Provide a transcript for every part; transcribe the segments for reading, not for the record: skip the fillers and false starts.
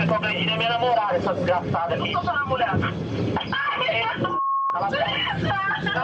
que eu agredi é minha namorada, essa desgraçada aqui. Eu sou sua namorada. Cala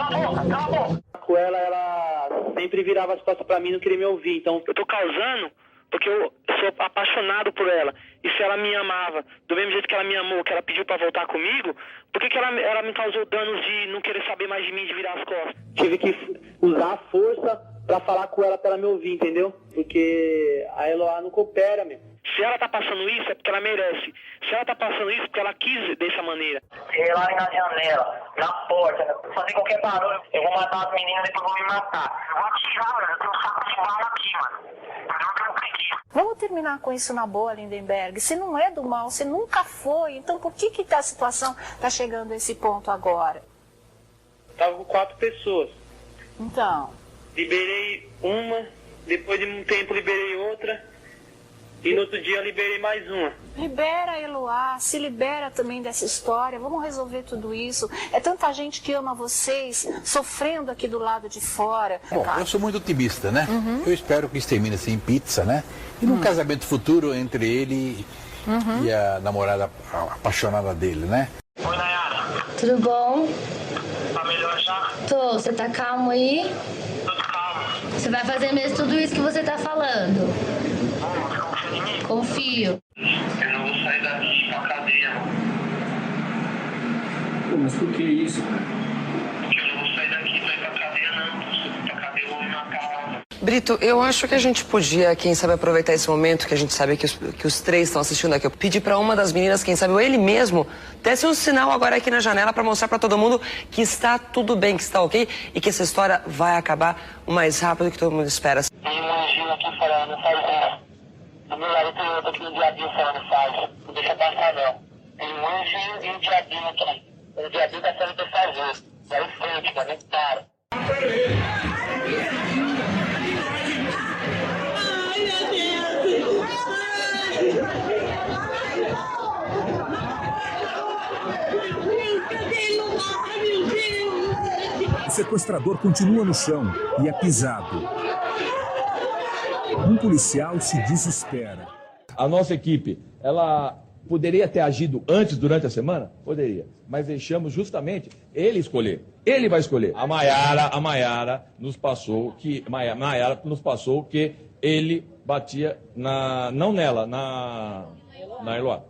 a boca. Com ela sempre virava as costas pra mim e não queria me ouvir. Então eu tô causando porque eu sou apaixonado por ela. E se ela me amava do mesmo jeito que ela me amou, que ela pediu pra voltar comigo, por que ela me causou danos de não querer saber mais de mim, de virar as costas? Tive que usar a força pra falar com ela pra ela me ouvir, entendeu? Porque a Eloá não coopera, meu. Se ela tá passando isso, é porque ela merece. Se ela tá passando isso, é porque ela quis dessa maneira. Sei lá na janela, na porta, fazer qualquer barulho, eu vou matar as meninas e depois vou me matar. Eu vou atirar, mano, eu tenho um saco de bala aqui, mano. Eu não tenho preguiça. Vamos terminar com isso na boa, Lindenberg. Você não é do mal, você nunca foi. Então por que a situação tá chegando a esse ponto agora? Eu tava com 4 pessoas. Então... Liberei uma, depois de um tempo liberei outra. E no outro dia eu liberei mais uma. Libera, Eloá, se libera também dessa história, vamos resolver tudo isso. É tanta gente que ama vocês, sofrendo aqui do lado de fora. Bom, eu sou muito otimista, né? Eu espero que isso termine assim em pizza, né? E num casamento futuro entre ele e a namorada apaixonada dele, né? Oi, Nayara. Tudo bom? Tá melhor já? Tô, você tá calmo aí? Tô calmo. Você vai fazer mesmo tudo isso que você tá falando? Você confia em mim? Confio. Eu não vou sair daqui pra cadeia. Pô, mas por que isso, cara? Porque eu não vou sair daqui pra ir pra cadeia, não. Se eu for pra cadeia, eu vou me matar. Brito, eu acho que a gente podia, quem sabe, aproveitar esse momento que a gente sabe que os 3 estão assistindo aqui. Eu pedi pra uma das meninas, quem sabe, ou ele mesmo, desse um sinal agora aqui na janela pra mostrar pra todo mundo que está tudo bem, que está ok e que essa história vai acabar o mais rápido que todo mundo espera. Tem um anjinho aqui falando, faz isso. Do meu lado tem outro aqui no diabinho falando, faz. Não deixa passar, não. Tem um anjinho e um diabinho aqui. O diabinho tá falando pra fazer. Vai em frente, cara, nem para. O sequestrador continua no chão e é pisado. Um policial se desespera. A nossa equipe, ela poderia ter agido antes, durante a semana? Poderia. Mas deixamos justamente ele escolher. Ele vai escolher. A Maiara nos passou que ele batia não nela, na Eloá.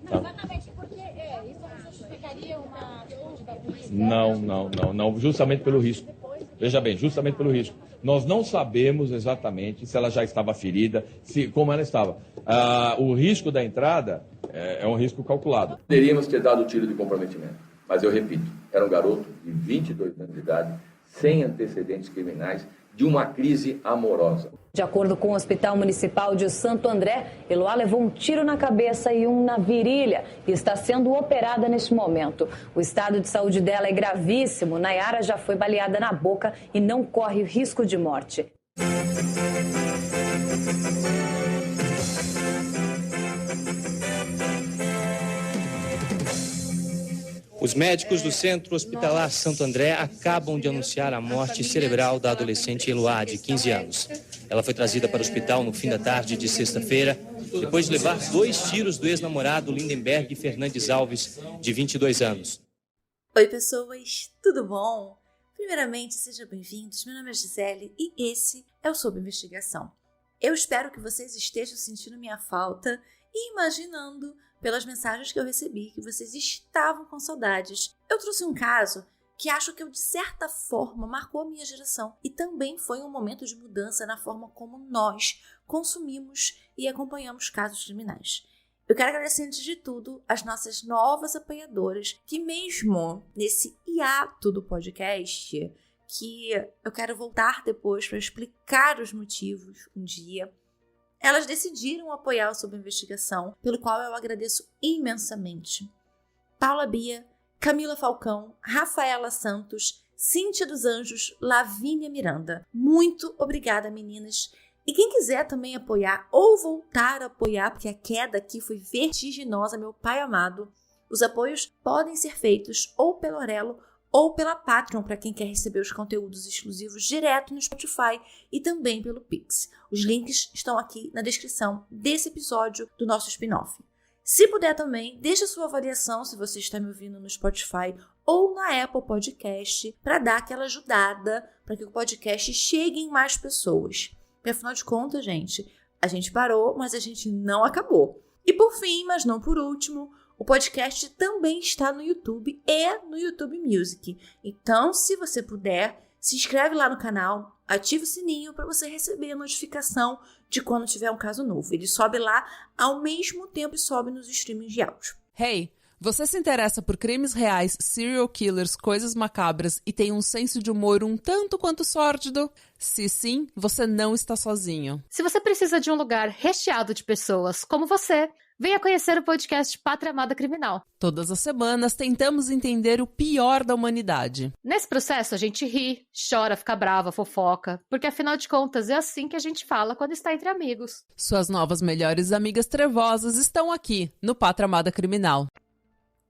Tá? Exatamente, porque isso justificaria uma atitude da polícia? Não, justamente pelo risco. Veja bem, justamente pelo risco. Nós não sabemos exatamente se ela já estava ferida, como ela estava. O risco da entrada é um risco calculado. Poderíamos ter dado o tiro de comprometimento, mas eu repito, era um garoto de 22 anos de idade, sem antecedentes criminais, de uma crise amorosa. De acordo com o Hospital Municipal de Santo André, Eloá levou um tiro na cabeça e um na virilha e está sendo operada neste momento. O estado de saúde dela é gravíssimo. Nayara já foi baleada na boca e não corre risco de morte. Os médicos do Centro Hospitalar Santo André acabam de anunciar a morte cerebral da adolescente Eloá, de 15 anos. Ela foi trazida para o hospital no fim da tarde de sexta-feira, depois de levar 2 tiros do ex-namorado Lindenberg Fernandes Alves, de 22 anos. Oi, pessoas, tudo bom? Primeiramente, sejam bem-vindos. Meu nome é Gisele e esse é o Sob Investigação. Eu espero que vocês estejam sentindo minha falta e imaginando, pelas mensagens que eu recebi, que vocês estavam com saudades. Eu trouxe um caso que acho que, de certa forma, marcou a minha geração e também foi um momento de mudança na forma como nós consumimos e acompanhamos casos criminais. Eu quero agradecer, antes de tudo, as nossas novas apoiadoras, que mesmo nesse hiato do podcast, que eu quero voltar depois para explicar os motivos um dia, elas decidiram apoiar o Sob Investigação, pelo qual eu agradeço imensamente. Paula Bia, Camila Falcão, Rafaela Santos, Cíntia dos Anjos, Lavínia Miranda. Muito obrigada, meninas. E quem quiser também apoiar ou voltar a apoiar, porque a queda aqui foi vertiginosa, meu pai amado, os apoios podem ser feitos ou pelo Orelo ou pela Patreon, para quem quer receber os conteúdos exclusivos direto no Spotify e também pelo Pix. Os links estão aqui na descrição desse episódio do nosso spin-off. Se puder também, deixa sua avaliação se você está me ouvindo no Spotify ou na Apple Podcast para dar aquela ajudada para que o podcast chegue em mais pessoas. Porque afinal de contas, gente, a gente parou, mas a gente não acabou. E por fim, mas não por último, o podcast também está no YouTube e no YouTube Music. Então, se você puder, se inscreve lá no canal, ativa o sininho para você receber a notificação de quando tiver um caso novo. Ele sobe lá ao mesmo tempo e sobe nos streamings de áudio. Hey, você se interessa por crimes reais, serial killers, coisas macabras e tem um senso de humor um tanto quanto sórdido? Se sim, você não está sozinho. Se você precisa de um lugar recheado de pessoas como você, venha conhecer o podcast Pátria Amada Criminal. Todas as semanas tentamos entender o pior da humanidade. Nesse processo a gente ri, chora, fica brava, fofoca, porque afinal de contas é assim que a gente fala quando está entre amigos. Suas novas melhores amigas trevosas estão aqui, no Pátria Amada Criminal.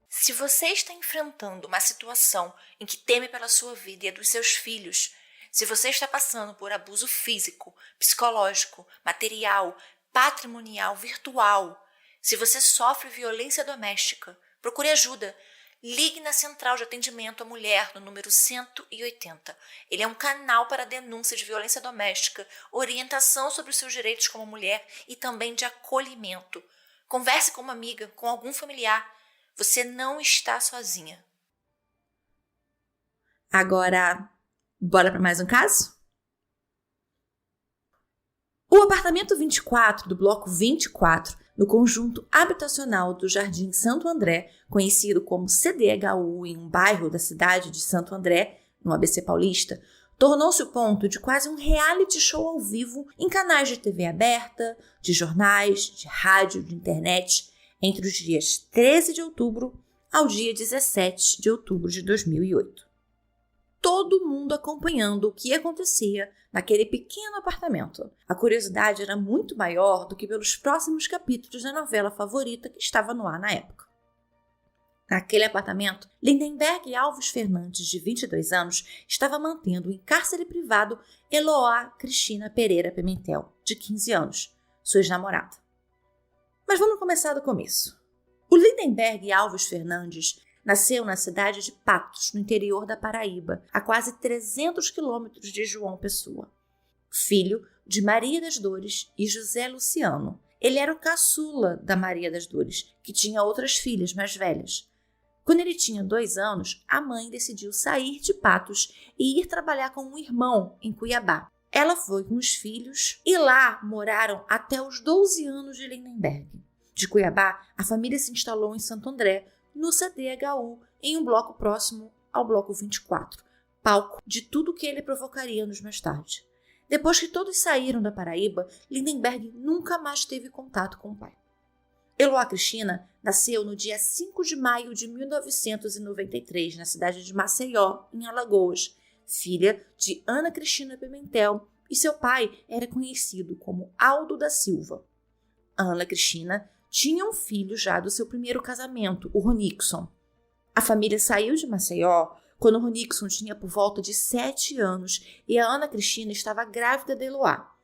Se você está enfrentando uma situação em que teme pela sua vida e a dos seus filhos, se você está passando por abuso físico, psicológico, material, patrimonial, virtual, se você sofre violência doméstica, procure ajuda. Ligue na Central de Atendimento à Mulher no número 180. Ele é um canal para denúncia de violência doméstica, orientação sobre os seus direitos como mulher e também de acolhimento. Converse com uma amiga, com algum familiar. Você não está sozinha. Agora, bora para mais um caso? O apartamento 24 do bloco 24, no conjunto habitacional do Jardim Santo André, conhecido como CDHU em um bairro da cidade de Santo André, no ABC Paulista, tornou-se o ponto de quase um reality show ao vivo em canais de TV aberta, de jornais, de rádio, de internet, entre os dias 13 de outubro ao dia 17 de outubro de 2008. Todo mundo acompanhando o que acontecia naquele pequeno apartamento. A curiosidade era muito maior do que pelos próximos capítulos da novela favorita que estava no ar na época. Naquele apartamento, Lindenberg Alves Fernandes, de 22 anos, estava mantendo em cárcere privado Eloá Cristina Pereira Pimentel, de 15 anos, sua ex-namorada. Mas vamos começar do começo. O Lindenberg Alves Fernandes nasceu na cidade de Patos, no interior da Paraíba, a quase 300 quilômetros de João Pessoa. Filho de Maria das Dores e José Luciano. Ele era o caçula da Maria das Dores, que tinha outras filhas mais velhas. Quando ele tinha 2 anos, a mãe decidiu sair de Patos e ir trabalhar com um irmão em Cuiabá. Ela foi com os filhos e lá moraram até os 12 anos de Lindenberg. De Cuiabá, a família se instalou em Santo André, no CDHU, em um bloco próximo ao bloco 24, palco de tudo que ele provocaria anos mais tarde. Depois que todos saíram da Paraíba, Lindenberg nunca mais teve contato com o pai. Eloá Cristina nasceu no dia 5 de maio de 1993, na cidade de Maceió, em Alagoas, filha de Ana Cristina Pimentel, e seu pai era conhecido como Aldo da Silva. A Ana Cristina tinha um filho já do seu primeiro casamento, o Ronixon. A família saiu de Maceió quando o Ronixon tinha por volta de 7 anos e a Ana Cristina estava grávida de Eloá.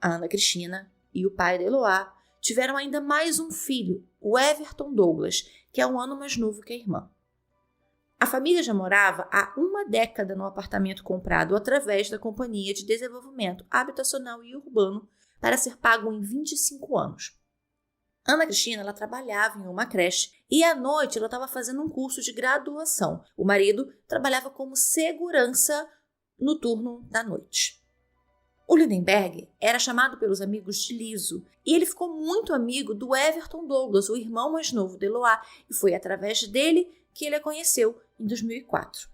A Ana Cristina e o pai de Eloá tiveram ainda mais um filho, o Everton Douglas, que é um ano mais novo que a irmã. A família já morava há uma década no apartamento comprado através da Companhia de Desenvolvimento Habitacional e Urbano para ser pago em 25 anos. Ana Cristina ela trabalhava em uma creche e à noite ela estava fazendo um curso de graduação. O marido trabalhava como segurança no turno da noite. O Lindenberg era chamado pelos amigos de Liso e ele ficou muito amigo do Everton Douglas, o irmão mais novo de Eloá, e foi através dele que ele a conheceu em 2004.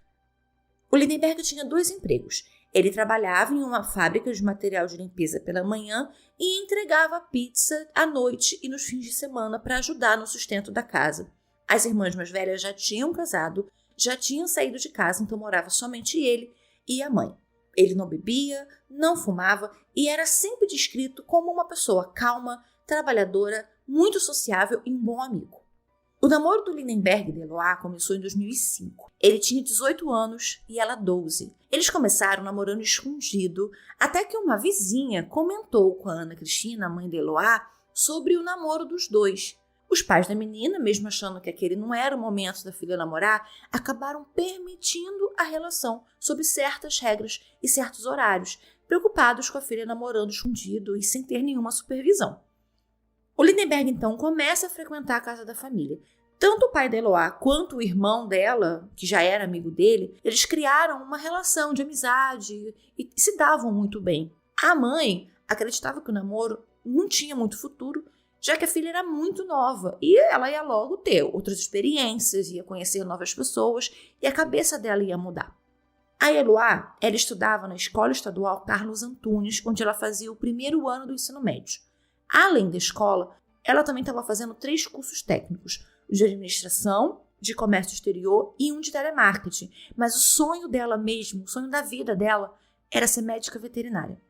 O Lindenberg tinha 2 empregos. Ele trabalhava em uma fábrica de material de limpeza pela manhã e entregava pizza à noite e nos fins de semana para ajudar no sustento da casa. As irmãs mais velhas já tinham casado, já tinham saído de casa, então morava somente ele e a mãe. Ele não bebia, não fumava e era sempre descrito como uma pessoa calma, trabalhadora, muito sociável e um bom amigo. O namoro do Lindenberg e de Eloá começou em 2005. Ele tinha 18 anos e ela 12. Eles começaram namorando escondido, até que uma vizinha comentou com a Ana Cristina, mãe de Eloá, sobre o namoro dos dois. Os pais da menina, mesmo achando que aquele não era o momento da filha namorar, acabaram permitindo a relação sob certas regras e certos horários, preocupados com a filha namorando escondido e sem ter nenhuma supervisão. O Lindenberg, então, começa a frequentar a casa da família. Tanto o pai da Eloá quanto o irmão dela, que já era amigo dele, eles criaram uma relação de amizade e se davam muito bem. A mãe acreditava que o namoro não tinha muito futuro, já que a filha era muito nova e ela ia logo ter outras experiências, ia conhecer novas pessoas e a cabeça dela ia mudar. A Eloá, ela estudava na Escola Estadual Carlos Antunes, onde ela fazia o primeiro ano do ensino médio. Além da escola, ela também estava fazendo 3 cursos técnicos, de administração, de comércio exterior e um de telemarketing. Mas o sonho dela mesmo, o sonho da vida dela, era ser médica veterinária.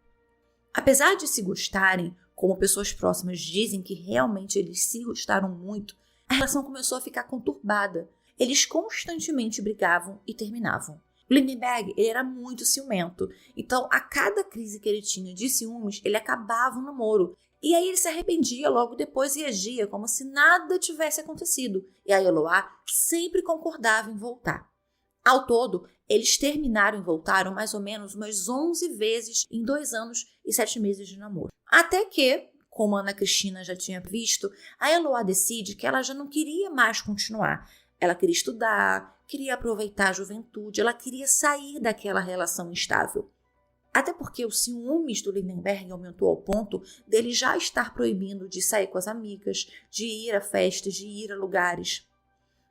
Apesar de se gostarem, como pessoas próximas dizem que realmente eles se gostaram muito, a relação começou a ficar conturbada. Eles constantemente brigavam e terminavam. O Lindenberg, ele era muito ciumento, então a cada crise que ele tinha de ciúmes, ele acabava o namoro. E aí ele se arrependia logo depois e agia como se nada tivesse acontecido. E a Eloá sempre concordava em voltar. Ao todo, eles terminaram e voltaram mais ou menos umas 11 vezes em 2 anos e 7 meses de namoro. Até que, como a Ana Cristina já tinha visto, a Eloá decide que ela já não queria mais continuar. Ela queria estudar, queria aproveitar a juventude, ela queria sair daquela relação instável. Até porque o ciúmes do Lindenberg aumentou ao ponto dele já estar proibindo de sair com as amigas, de ir a festas, de ir a lugares.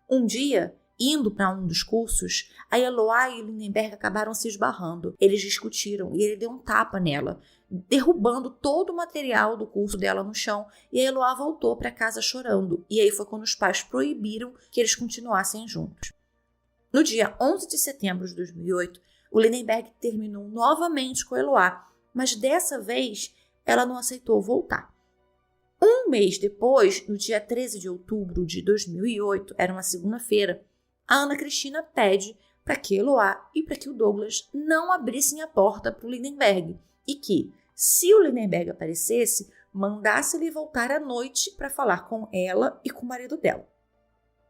Um dia, indo para um dos cursos, a Eloá e o Lindenberg acabaram se esbarrando. Eles discutiram e ele deu um tapa nela, derrubando todo o material do curso dela no chão, e a Eloá voltou para casa chorando. E aí foi quando os pais proibiram que eles continuassem juntos. No dia 11 de setembro de 2008, o Lindenberg terminou novamente com a Eloá, mas dessa vez ela não aceitou voltar. Um mês depois, no dia 13 de outubro de 2008, era uma segunda-feira, a Ana Cristina pede para que Eloá e para que o Douglas não abrissem a porta para o Lindenberg e que, se o Lindenberg aparecesse, mandasse ele voltar à noite para falar com ela e com o marido dela.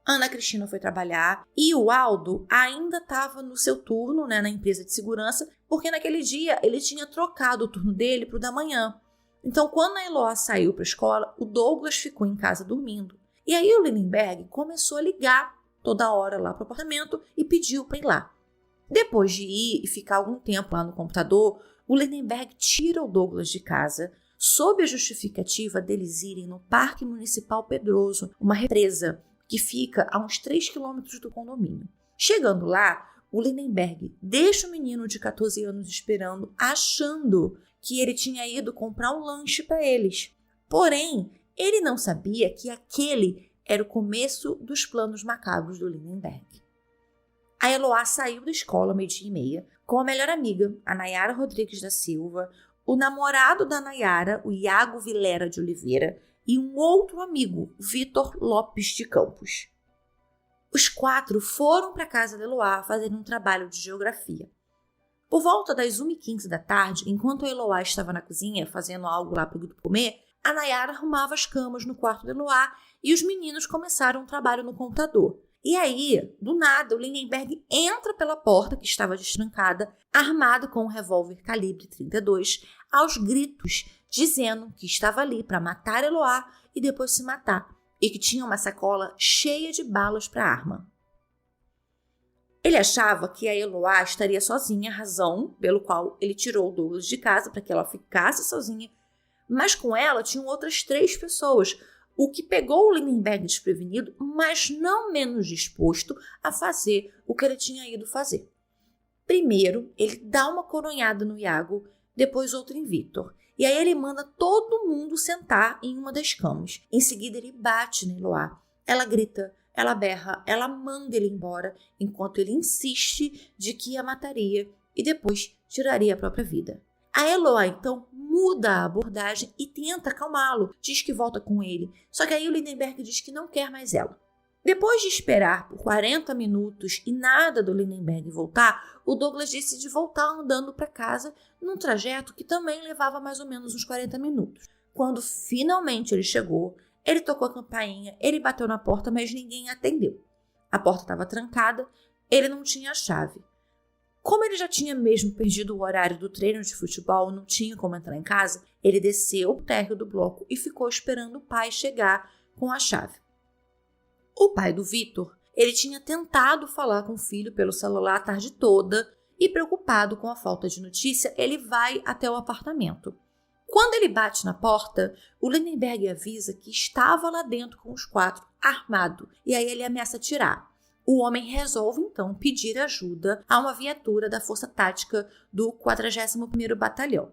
Ana Cristina foi trabalhar e o Aldo ainda estava no seu turno, na empresa de segurança, porque naquele dia ele tinha trocado o turno dele para o da manhã. Então, quando a Eloá saiu para a escola, o Douglas ficou em casa dormindo. E aí o Lindenberg começou a ligar toda hora lá para o apartamento e pediu para ir lá. Depois de ir e ficar algum tempo lá no computador, o Lindenberg tira o Douglas de casa, sob a justificativa deles irem no Parque Municipal Pedroso, uma represa que fica a uns 3 quilômetros do condomínio. Chegando lá, o Lindenberg deixa o menino de 14 anos esperando, achando que ele tinha ido comprar um lanche para eles. Porém, ele não sabia que aquele era o começo dos planos macabros do Lindenberg. A Eloá saiu da escola 12h30 com a melhor amiga, a Nayara Rodrigues da Silva, o namorado da Nayara, o Iago Vilera de Oliveira, e um outro amigo, Vitor Lopes de Campos. Os 4 foram para a casa de Eloá fazer um trabalho de geografia. Por volta das 1h15 da tarde, enquanto a Eloá estava na cozinha fazendo algo lá para o grupo comer, a Nayara arrumava as camas no quarto de Eloá e os meninos começaram um trabalho no computador. E aí, do nada, o Lindenberg entra pela porta que estava destrancada, armado com um revólver calibre 32, aos gritos, dizendo que estava ali para matar Eloá e depois se matar, e que tinha uma sacola cheia de balas para a arma. Ele achava que a Eloá estaria sozinha, razão pelo qual ele tirou o Douglas de casa para que ela ficasse sozinha, mas com ela tinham outras 3 pessoas, o que pegou o Lindenberg desprevenido, mas não menos disposto a fazer o que ele tinha ido fazer. Primeiro, ele dá uma coronhada no Iago, depois outra em Vitor. E aí ele manda todo mundo sentar em uma das camas. Em seguida, ele bate na Eloá. Ela grita, ela berra, ela manda ele embora, enquanto ele insiste de que a mataria e depois tiraria a própria vida. A Eloá, então, muda a abordagem e tenta acalmá-lo, diz que volta com ele. Só que aí o Lindenberg diz que não quer mais ela. Depois de esperar por 40 minutos e nada do Lindenberg voltar, o Douglas decide voltar andando para casa num trajeto que também levava mais ou menos uns 40 minutos. Quando finalmente ele chegou, Ele tocou a campainha, ele bateu na porta, mas ninguém atendeu. A porta estava trancada, ele não tinha a chave. Como ele já tinha mesmo perdido o horário do treino de futebol, não tinha como entrar em casa, ele desceu o térreo do bloco e ficou esperando o pai chegar com a chave. O pai do Vitor, ele tinha tentado falar com o filho pelo celular a tarde toda e, preocupado com a falta de notícia, ele vai até o apartamento. Quando ele bate na porta, o Lindenberg avisa que estava lá dentro com os 4, armado, e aí ele ameaça atirar. O homem resolve, então, pedir ajuda a uma viatura da Força Tática do 41º Batalhão.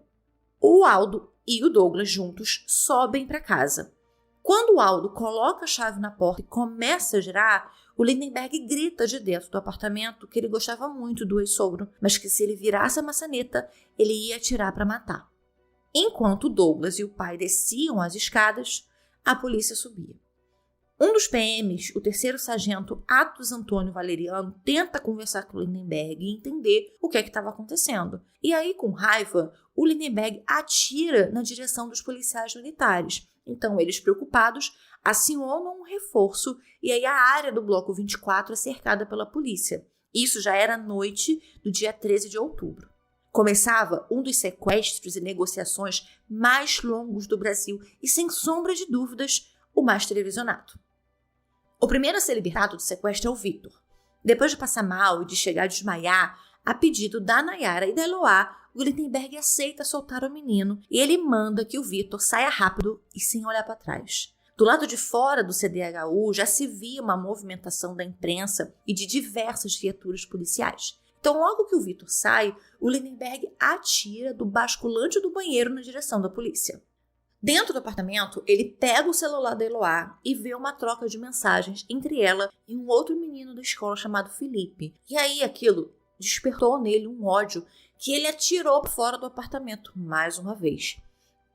O Aldo e o Douglas, juntos, sobem para casa. Quando o Aldo coloca a chave na porta e começa a girar, o Lindenberg grita de dentro do apartamento que ele gostava muito do ex-sogro, mas que se ele virasse a maçaneta, ele ia atirar para matar. Enquanto o Douglas e o pai desciam as escadas, a polícia subia. Um dos PMs, o 3º sargento Atos Antônio Valeriano, tenta conversar com o Lindenberg e entender o que estava acontecendo. E aí, com raiva, o Lindenberg atira na direção dos policiais militares. Então, eles, preocupados, acionam um reforço e aí a área do bloco 24 é cercada pela polícia. Isso já era noite do dia 13 de outubro. Começava um dos sequestros e negociações mais longos do Brasil e, sem sombra de dúvidas, o mais televisionado. O primeiro a ser libertado do sequestro é o Vitor. Depois de passar mal e de chegar a desmaiar, a pedido da Nayara e da Eloá, o Lindenberg aceita soltar o menino e ele manda que o Vitor saia rápido e sem olhar para trás. Do lado de fora do CDHU já se via uma movimentação da imprensa e de diversas viaturas policiais. Então, logo que o Vitor sai, o Lindenberg atira do basculante do banheiro na direção da polícia. Dentro do apartamento, ele pega o celular da Eloá e vê uma troca de mensagens entre ela e um outro menino da escola chamado Felipe. E aí aquilo despertou nele um ódio que ele atirou fora do apartamento mais uma vez.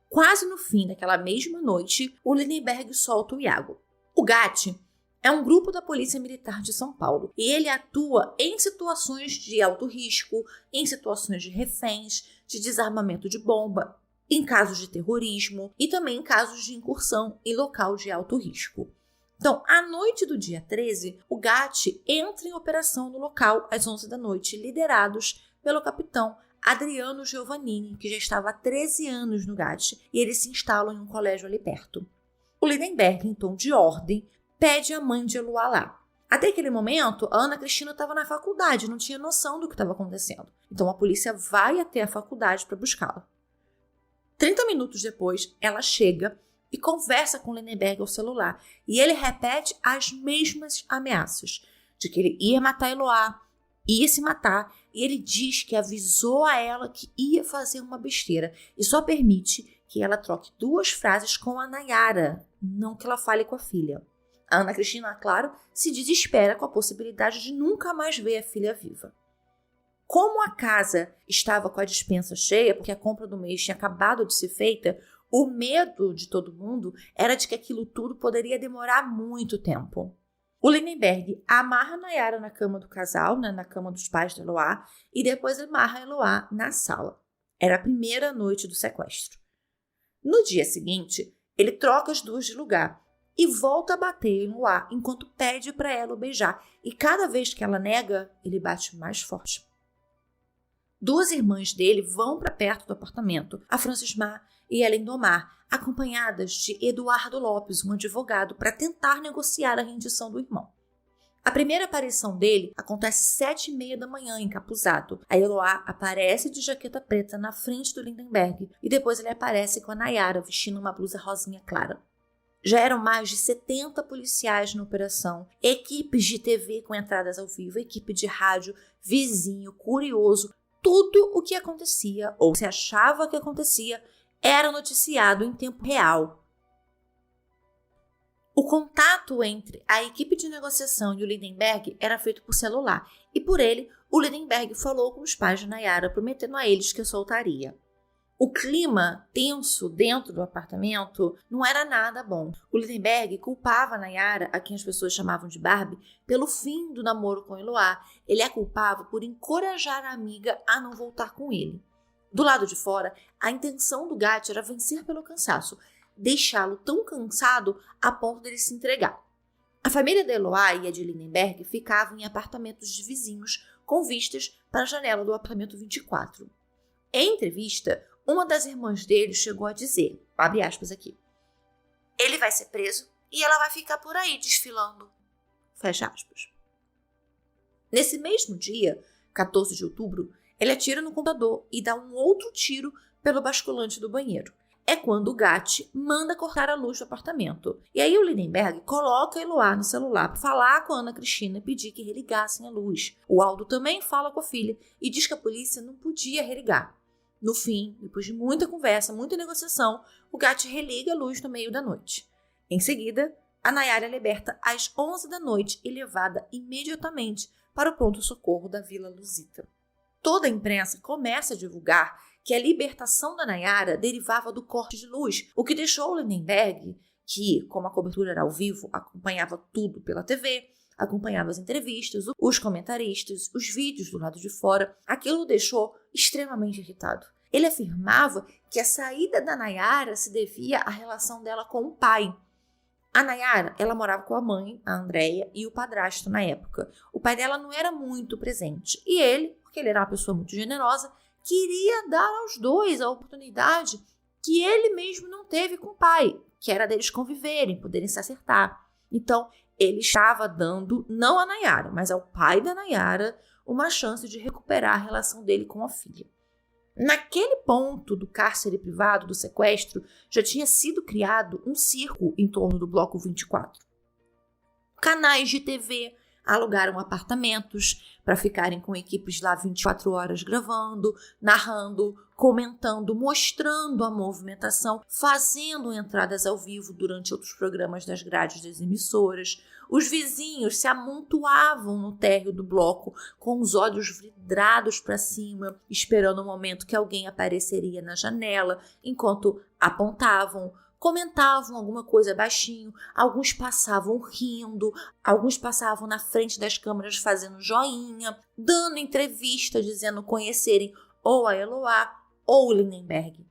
Quase no fim daquela mesma noite, o Lindenberg solta o Iago. O GAT é um grupo da Polícia Militar de São Paulo e ele atua em situações de alto risco, em situações de reféns, de desarmamento de bomba, em casos de terrorismo e também em casos de incursão em local de alto risco. Então, à noite do dia 13, o GAT entra em operação no local às 11 da noite, liderados pelo capitão Adriano Giovannini, que já estava há 13 anos no GAT, e eles se instalam em um colégio ali perto. O Lindenberg, em tom de ordem, pede a mãe de Eloá lá. Até aquele momento, a Ana Cristina estava na faculdade, não tinha noção do que estava acontecendo. Então, a polícia vai até a faculdade para buscá-la. 30 minutos depois, ela chega e conversa com o Lindenberg ao celular. E ele repete as mesmas ameaças, de que ele ia matar Eloá, ia se matar, e ele diz que avisou a ela que ia fazer uma besteira e só permite que ela troque 2 frases com a Nayara, não que ela fale com a filha. A Ana Cristina, claro, se desespera com a possibilidade de nunca mais ver a filha viva. Como a casa estava com a despensa cheia, porque a compra do mês tinha acabado de ser feita, o medo de todo mundo era de que aquilo tudo poderia demorar muito tempo. O Lindenberg amarra a Nayara na cama do casal, na cama dos pais de Eloá, e depois amarra a Eloá na sala. Era a primeira noite do sequestro. No dia seguinte, ele troca as duas de lugar e volta a bater em Eloá enquanto pede para ela o beijar, e cada vez que ela nega, ele bate mais forte. 2 irmãs dele vão para perto do apartamento, a Francismar e a Lindomar, acompanhadas de Eduardo Lopes, um advogado, para tentar negociar a rendição do irmão. A primeira aparição dele acontece 7h30 da manhã, encapuzado. A Eloá aparece de jaqueta preta na frente do Lindenberg e depois ele aparece com a Nayara vestindo uma blusa rosinha clara. Já eram mais de 70 policiais na operação, equipes de TV com entradas ao vivo, equipe de rádio, vizinho, curioso. Tudo o que acontecia, ou se achava que acontecia, era noticiado em tempo real. O contato entre a equipe de negociação e o Lindenberg era feito por celular, e por ele, o Lindenberg falou com os pais de Nayara, prometendo a eles que a soltaria. O clima tenso dentro do apartamento não era nada bom. O Lindenberg culpava a Nayara, a quem as pessoas chamavam de Barbie, pelo fim do namoro com Eloá. Ele a culpava por encorajar a amiga a não voltar com ele. Do lado de fora, a intenção do GAT era vencer pelo cansaço. deixá-lo tão cansado a ponto dele se entregar. A família de Eloá e a de Lindenberg ficavam em apartamentos de vizinhos com vistas para a janela do apartamento 24. Em entrevista, uma das irmãs dele chegou a dizer, abre aspas aqui, ele vai ser preso e ela vai ficar por aí desfilando. Fecha aspas. Nesse mesmo dia, 14 de outubro, ele atira no computador e dá um outro tiro pelo basculante do banheiro. É quando o Gatti manda cortar a luz do apartamento. E aí o Lindenberg coloca a Eloá no celular para falar com a Ana Cristina e pedir que religassem a luz. O Aldo também fala com a filha e diz que a polícia não podia religar. No fim, depois de muita conversa, muita negociação, o Gatti religa a luz no meio da noite. Em seguida, a Nayara é liberta às 11 da noite e levada imediatamente para o pronto-socorro da Vila Luzita. Toda a imprensa começa a divulgar que a libertação da Nayara derivava do corte de luz, o que deixou o Lindenberg, que, como a cobertura era ao vivo, acompanhava tudo pela TV, acompanhava as entrevistas, os comentaristas, os vídeos do lado de fora, aquilo o deixou extremamente irritado. Ele afirmava que a saída da Nayara se devia à relação dela com o pai. A Nayara, ela morava com a mãe, a Andréia, e o padrasto na época. O pai dela não era muito presente. E ele, porque ele era uma pessoa muito generosa, queria dar aos dois a oportunidade que ele mesmo não teve com o pai, que era deles conviverem, poderem se acertar. Então, ele estava dando, não a Nayara, mas ao pai da Nayara, uma chance de recuperar a relação dele com a filha. Naquele ponto do cárcere privado, do sequestro, já tinha sido criado um circo em torno do Bloco 24. Canais de TV alugaram apartamentos para ficarem com equipes lá 24 horas gravando, narrando, comentando, mostrando a movimentação, fazendo entradas ao vivo durante outros programas das grades das emissoras. Os vizinhos se amontoavam no térreo do bloco com os olhos vidrados para cima, esperando o momento que alguém apareceria na janela, enquanto apontavam, comentavam alguma coisa baixinho, alguns passavam rindo, alguns passavam na frente das câmeras fazendo joinha, dando entrevista dizendo conhecerem ou a Eloá ou o Lindenberg.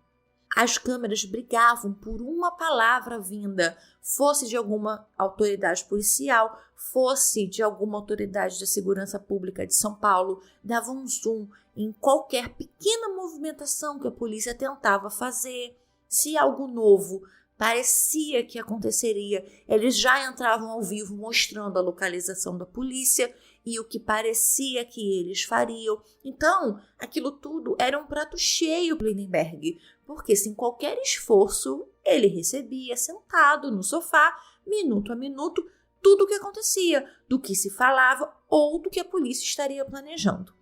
As câmeras brigavam por uma palavra vinda, fosse de alguma autoridade policial, fosse de alguma autoridade de segurança pública de São Paulo, davam um zoom em qualquer pequena movimentação que a polícia tentava fazer. Se algo novo parecia que aconteceria, eles já entravam ao vivo mostrando a localização da polícia e o que parecia que eles fariam. Então, aquilo tudo era um prato cheio para Lindenberg, porque sem qualquer esforço, ele recebia sentado no sofá, minuto a minuto, tudo o que acontecia, do que se falava ou do que a polícia estaria planejando.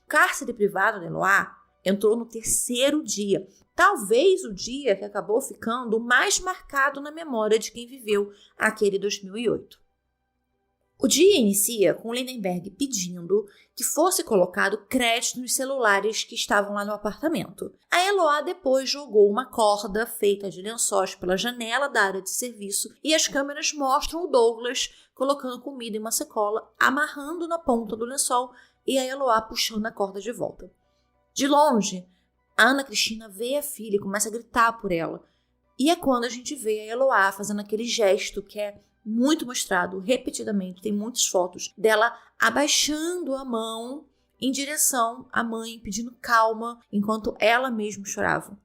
O cárcere privado de Eloá entrou no 3º dia, talvez o dia que acabou ficando mais marcado na memória de quem viveu aquele 2008. O dia inicia com Lindenberg pedindo que fosse colocado crédito nos celulares que estavam lá no apartamento. A Eloá depois jogou uma corda feita de lençóis pela janela da área de serviço e as câmeras mostram o Douglas colocando comida em uma sacola, amarrando na ponta do lençol e a Eloá puxando a corda de volta. De longe, a Ana Cristina vê a filha e começa a gritar por ela. E é quando a gente vê a Eloá fazendo aquele gesto que é muito mostrado repetidamente, tem muitas fotos dela abaixando a mão em direção à mãe, pedindo calma, enquanto ela mesma chorava.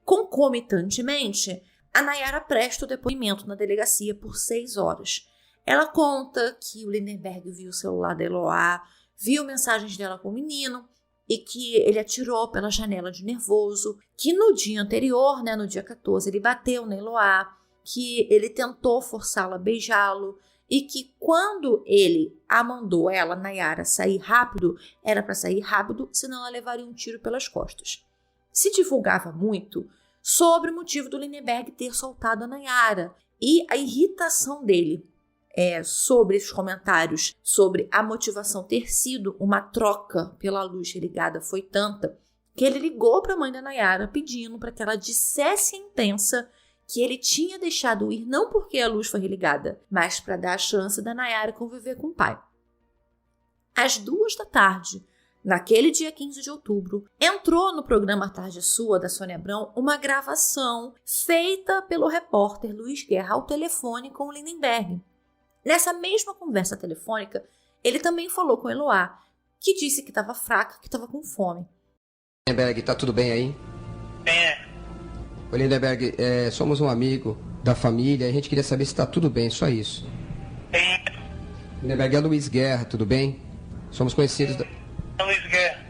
Concomitantemente, a Nayara presta o depoimento na delegacia por 6 horas. Ela conta que o Lindenberg viu o celular da Eloá, viu mensagens dela com o menino, e que ele atirou pela janela de nervoso, que no dia anterior, no dia 14, ele bateu na Eloá, que ele tentou forçá-la a beijá-lo e que quando ele a mandou, ela, Nayara, sair rápido, era para sair rápido, senão ela levaria um tiro pelas costas. Se divulgava muito sobre o motivo do Lindenberg ter soltado a Nayara e a irritação dele sobre esses comentários, sobre a motivação ter sido uma troca pela luz ligada foi tanta que ele ligou para a mãe da Nayara pedindo para que ela dissesse à imprensa que ele tinha deixado ir não porque a luz foi religada, mas para dar a chance da Nayara conviver com o pai. Às 2 da tarde, naquele dia 15 de outubro, entrou no programa Tarde Sua, da Sônia Abrão, uma gravação feita pelo repórter Luiz Guerra ao telefone com o Lindenberg. Nessa mesma conversa telefônica, ele também falou com Eloá, que disse que estava fraca, que estava com fome. Lindenberg, tá tudo bem aí? Ô Lindenberg, somos um amigo da família e a gente queria saber se tá tudo bem, só isso. Lindenberg, é Luiz Guerra, tudo bem? Somos conhecidos da... Luiz Guerra.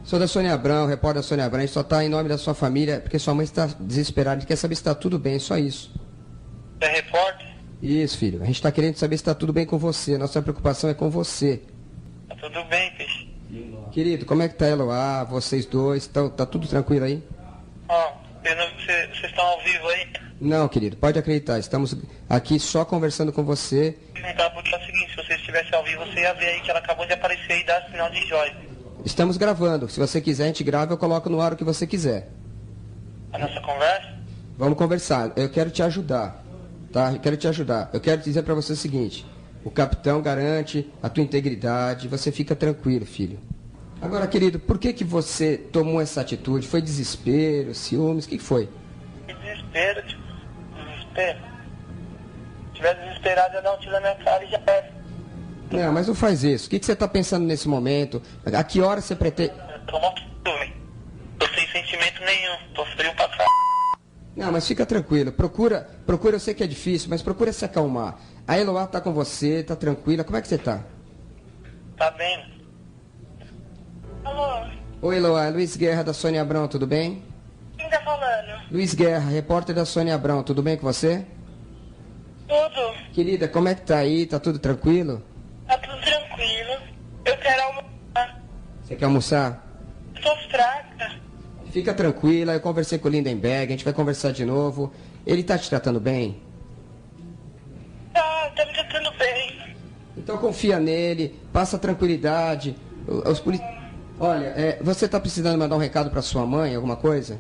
Sou da Sônia Abrão, repórter da Sônia Abrão, a gente só tá em nome da sua família porque sua mãe está desesperada, a gente quer saber se tá tudo bem, só isso. Você é repórter? Isso, filho, a gente tá querendo saber se tá tudo bem com você, nossa preocupação é com você. Tá tudo bem, peixe. Querido, como é que tá Eloá, vocês dois, tá tudo tranquilo aí? Vocês estão ao vivo aí? Não, querido, pode acreditar, estamos aqui só conversando com você. Tá, porque é o seguinte, se você estivesse ao vivo, você ia ver aí que ela acabou de aparecer aí e dar sinal de joia. Estamos gravando, se você quiser a gente grava, eu coloco no ar o que você quiser. A nossa conversa? Vamos conversar, eu quero te ajudar, tá? Eu quero te ajudar, eu quero dizer pra você o seguinte, o capitão garante a tua integridade, você fica tranquilo, filho. Agora, querido, por que você tomou essa atitude? Foi desespero, ciúmes, o que foi? Desespero, tipo, desespero. Se tivesse desesperado, ia dar um tiro na minha cara e já era. Não, mas não faz isso. O que você está pensando nesse momento? A que hora você pretende... Tô morto, velho. Tô sem sentimento nenhum. Tô frio pra cá. Não, mas fica tranquilo. Procura, eu sei que é difícil, mas procura se acalmar. A Eloá tá com você, tá tranquila. Como é que você tá? Tá bem. Alô? Oi, Eloá. Luiz Guerra, da Sônia Abrão, tudo bem? Quem tá falando? Luiz Guerra, repórter da Sônia Abrão, tudo bem com você? Tudo. Querida, como é que tá aí? Tá tudo tranquilo? Tá tudo tranquilo. Eu quero almoçar. Você quer almoçar? Tô fraca. Fica tranquila, eu conversei com o Lindenberg, a gente vai conversar de novo. Ele tá te tratando bem? Tá me tratando bem. Então confia nele, passa tranquilidade. Olha, você tá precisando mandar um recado pra sua mãe, alguma coisa?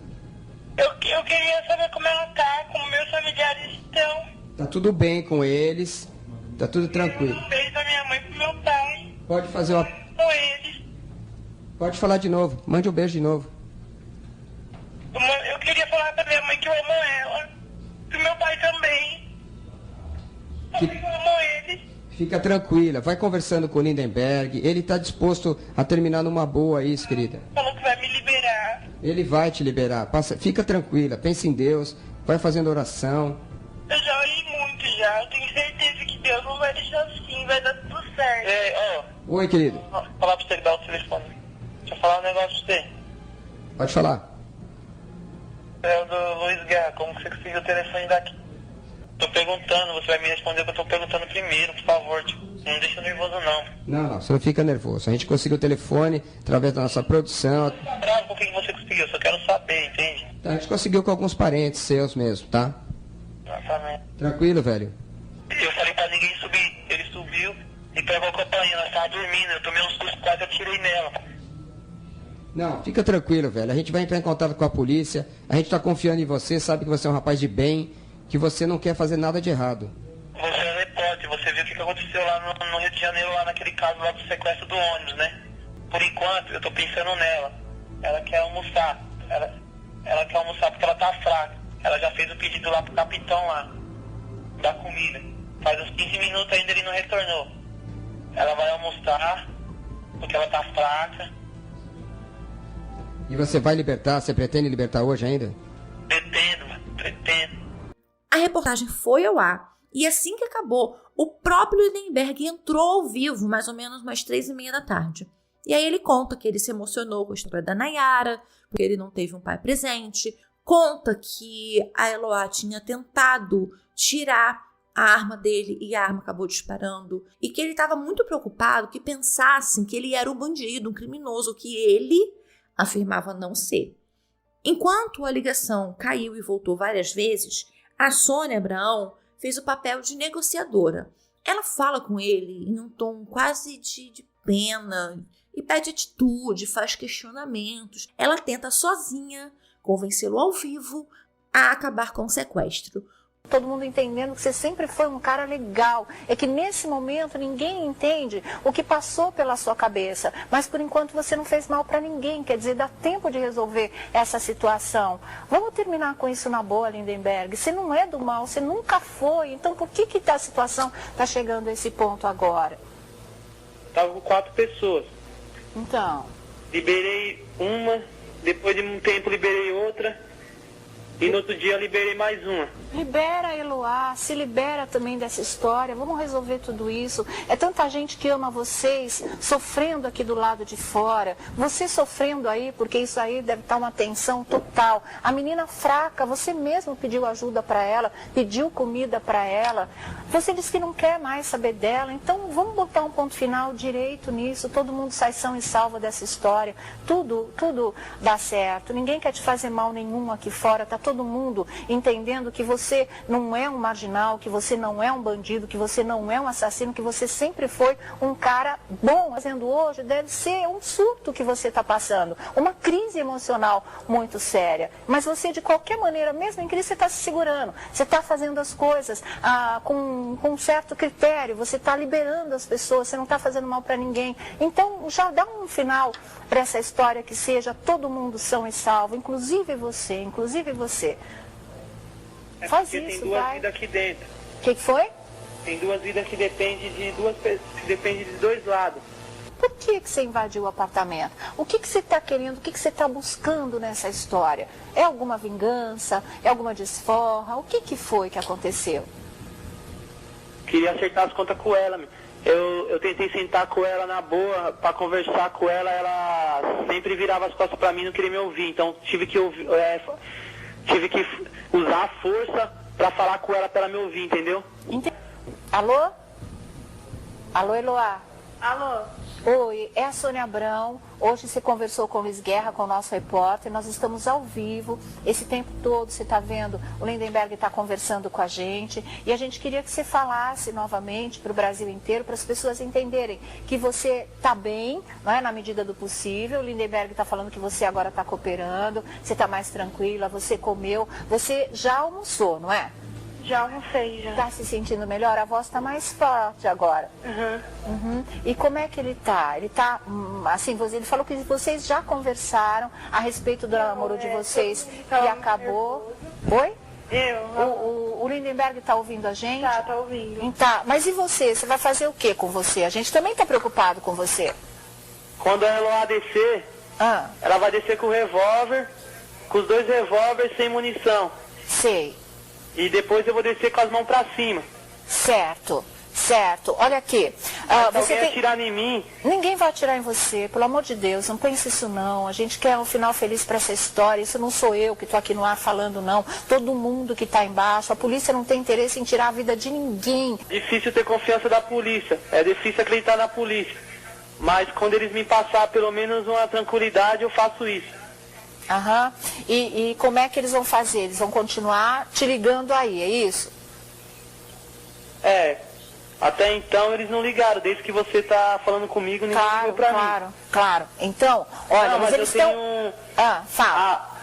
Eu queria saber como ela tá, como meus familiares estão. Tá tudo bem com eles, tá tudo tranquilo. Um beijo da minha mãe pro meu pai. Pode fazer uma... Com eles. Pode falar de novo, mande um beijo de novo. Eu queria falar pra minha mãe que eu amo ela. Pro meu pai também. Eu amo eles. Fica tranquila, vai conversando com o Lindenberg, ele tá disposto a terminar numa boa isso, querida. Falou que vai me liberar. Ele vai te liberar, fica tranquila, pense em Deus, vai fazendo oração. Eu já orei muito já, eu tenho certeza que Deus não vai deixar assim, vai dar tudo certo. Oi, querido. Vou falar pra você dar o telefone. Deixa eu falar um negócio pra você. Pode falar. É o do Luiz Guerra, como que você conseguiu o telefone daqui? Tô perguntando, você vai me responder o que eu tô perguntando primeiro, por favor, tipo, não deixa nervoso não. Não, você não fica nervoso, a gente conseguiu o telefone através da nossa produção. Bravo, por que você conseguiu? Eu só quero saber, entende? A gente conseguiu com alguns parentes seus mesmo, tá? Exatamente. Tranquilo, velho? Eu falei pra ninguém subir, ele subiu e pegou a companhia, ela tava dormindo, eu tomei uns sustos, quase eu tirei nela. Não, fica tranquilo, velho, a gente vai entrar em contato com a polícia, a gente tá confiando em você, sabe que você é um rapaz de bem, que você não quer fazer nada de errado. Você é repórter, você viu o que aconteceu lá no Rio de Janeiro, lá naquele caso lá do sequestro do ônibus, né? Por enquanto, eu tô pensando nela. Ela quer almoçar. Ela quer almoçar porque ela tá fraca. Ela já fez o pedido lá pro capitão lá, da comida. Faz uns 15 minutos ainda ele não retornou. Ela vai almoçar porque ela tá fraca. E você vai libertar? Você pretende libertar hoje ainda? Pretendo. A reportagem foi ao ar e assim que acabou, o próprio Lindenberg entrou ao vivo, mais ou menos umas 3h30 da tarde. E aí ele conta que ele se emocionou com a história da Nayara, porque ele não teve um pai presente. Conta que a Eloá tinha tentado tirar a arma dele e a arma acabou disparando. E que ele estava muito preocupado que pensassem que ele era um bandido, um criminoso, que ele afirmava não ser. Enquanto a ligação caiu e voltou várias vezes, a Sônia Abrão fez o papel de negociadora. Ela fala com ele em um tom quase de pena e pede atitude, faz questionamentos. Ela tenta sozinha convencê-lo ao vivo a acabar com o sequestro. Todo mundo entendendo que você sempre foi um cara legal. É que nesse momento ninguém entende o que passou pela sua cabeça. Mas por enquanto você não fez mal para ninguém. Quer dizer, dá tempo de resolver essa situação. Vamos terminar com isso na boa, Lindenberg. Você não é do mal, você nunca foi. Então por que a situação está chegando a esse ponto agora? Tava com 4 pessoas. Então. Liberei uma, depois de um tempo liberei outra. E no outro dia eu liberei mais uma. Libera, Eloá, se libera também dessa história, vamos resolver tudo isso. É tanta gente que ama vocês, sofrendo aqui do lado de fora. Você sofrendo aí, porque isso aí deve estar uma tensão total. A menina fraca, você mesmo pediu ajuda para ela, pediu comida para ela. Você disse que não quer mais saber dela, então vamos botar um ponto final direito nisso. Todo mundo sai são e salvo dessa história. Tudo dá certo. Ninguém quer te fazer mal nenhum aqui fora, tá todo mundo entendendo que você não é um marginal, que você não é um bandido, que você não é um assassino, que você sempre foi um cara bom. Fazendo hoje deve ser um surto que você está passando, uma crise emocional muito séria. Mas você, de qualquer maneira, mesmo em crise, você está se segurando, você está fazendo as coisas com um certo critério, você está liberando as pessoas, você não está fazendo mal para ninguém. Então, já dá um final para essa história que seja todo mundo são e salvo, inclusive você, Faz isso, tem duas vidas aqui dentro. O que foi? Tem 2 vidas que dependem de de 2 lados. Por que você invadiu o apartamento? O que você está querendo? O que você está buscando nessa história? É alguma vingança? É alguma desforra? O que foi que aconteceu? Queria acertar as contas com ela, meu. Eu tentei sentar com ela na boa, pra conversar com ela, ela sempre virava as costas pra mim, não queria me ouvir. Então tive que usar a força pra falar com ela, pra ela me ouvir, entendeu? Alô? Alô, Eloá? Alô? Oi, é a Sônia Abrão. Hoje você conversou com o Luiz Guerra, com o nosso repórter. Nós estamos ao vivo. Esse tempo todo, você está vendo, o Lindenberg está conversando com a gente. E a gente queria que você falasse novamente para o Brasil inteiro, para as pessoas entenderem que você está bem, não é, na medida do possível. O Lindenberg está falando que você agora está cooperando, você está mais tranquila, você comeu. Você já almoçou, não é? Já almocei, já. Tá se sentindo melhor? A voz tá mais forte agora. E como é que ele tá? Ele tá, assim, ele falou que vocês já conversaram a respeito do namoro de vocês que acabou. Oi? O Lindenberg tá ouvindo a gente? Tá ouvindo. Tá, mas e você? Você vai fazer o que com você? A gente também tá preocupado com você. Quando ela descer, ela vai descer com o revólver, com os 2 revólveres sem munição. Sei. E depois eu vou descer com as mãos pra cima. Certo. Olha aqui. Se alguém atirar em mim... Ninguém vai atirar em você, pelo amor de Deus, não pense isso não. A gente quer um final feliz para essa história. Isso não sou eu que estou aqui no ar falando, não. Todo mundo que está embaixo. A polícia não tem interesse em tirar a vida de ninguém. Difícil ter confiança da polícia. É difícil acreditar na polícia. Mas quando eles me passar pelo menos uma tranquilidade, eu faço isso. E como é que eles vão fazer? Eles vão continuar te ligando aí, é isso? Até então eles não ligaram. Desde que você tá falando comigo, ninguém ligou pra mim. Claro. Então, olha, mas eles estão... fala.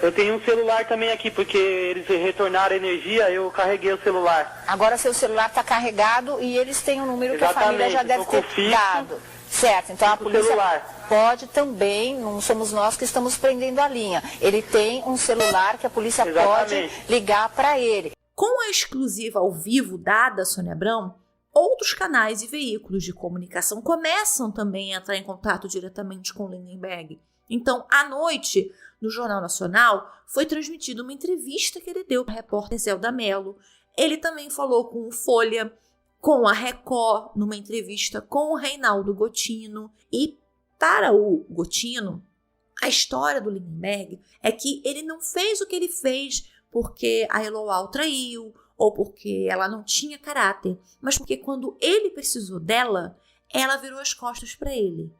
Eu tenho um celular também aqui, porque eles retornaram a energia, eu carreguei o celular. Agora seu celular está carregado e eles têm um número que a família já deve ter dado. Certo, então a polícia pode também, não somos nós que estamos prendendo a linha. Ele tem um celular que a polícia pode ligar para ele. Com a exclusiva ao vivo dada a Sônia Abrão, outros canais e veículos de comunicação começam também a entrar em contato diretamente com Lindenberg. Então, à noite, no Jornal Nacional, foi transmitida uma entrevista que ele deu para a repórter Zelda Mello. Ele também falou com o Folha, com a Record, numa entrevista com o Reinaldo Gotino. E para o Gotino, a história do Lindenberg é que ele não fez o que ele fez porque a Eloá o traiu ou porque ela não tinha caráter, mas porque quando ele precisou dela, ela virou as costas para ele.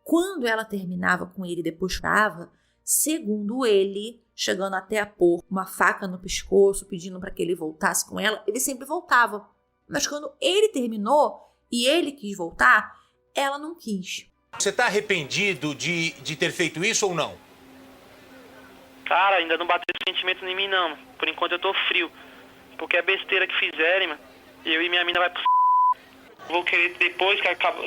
Quando ela terminava com ele e depois chorava, segundo ele, chegando até a pôr uma faca no pescoço, pedindo para que ele voltasse com ela, ele sempre voltava. Mas quando ele terminou e ele quis voltar, ela não quis. Você tá arrependido de ter feito isso ou não? Cara, ainda não bateu sentimento em mim não. Por enquanto eu tô frio. Qualquer besteira que fizerem, mano, eu e minha mina vai pro vou querer depois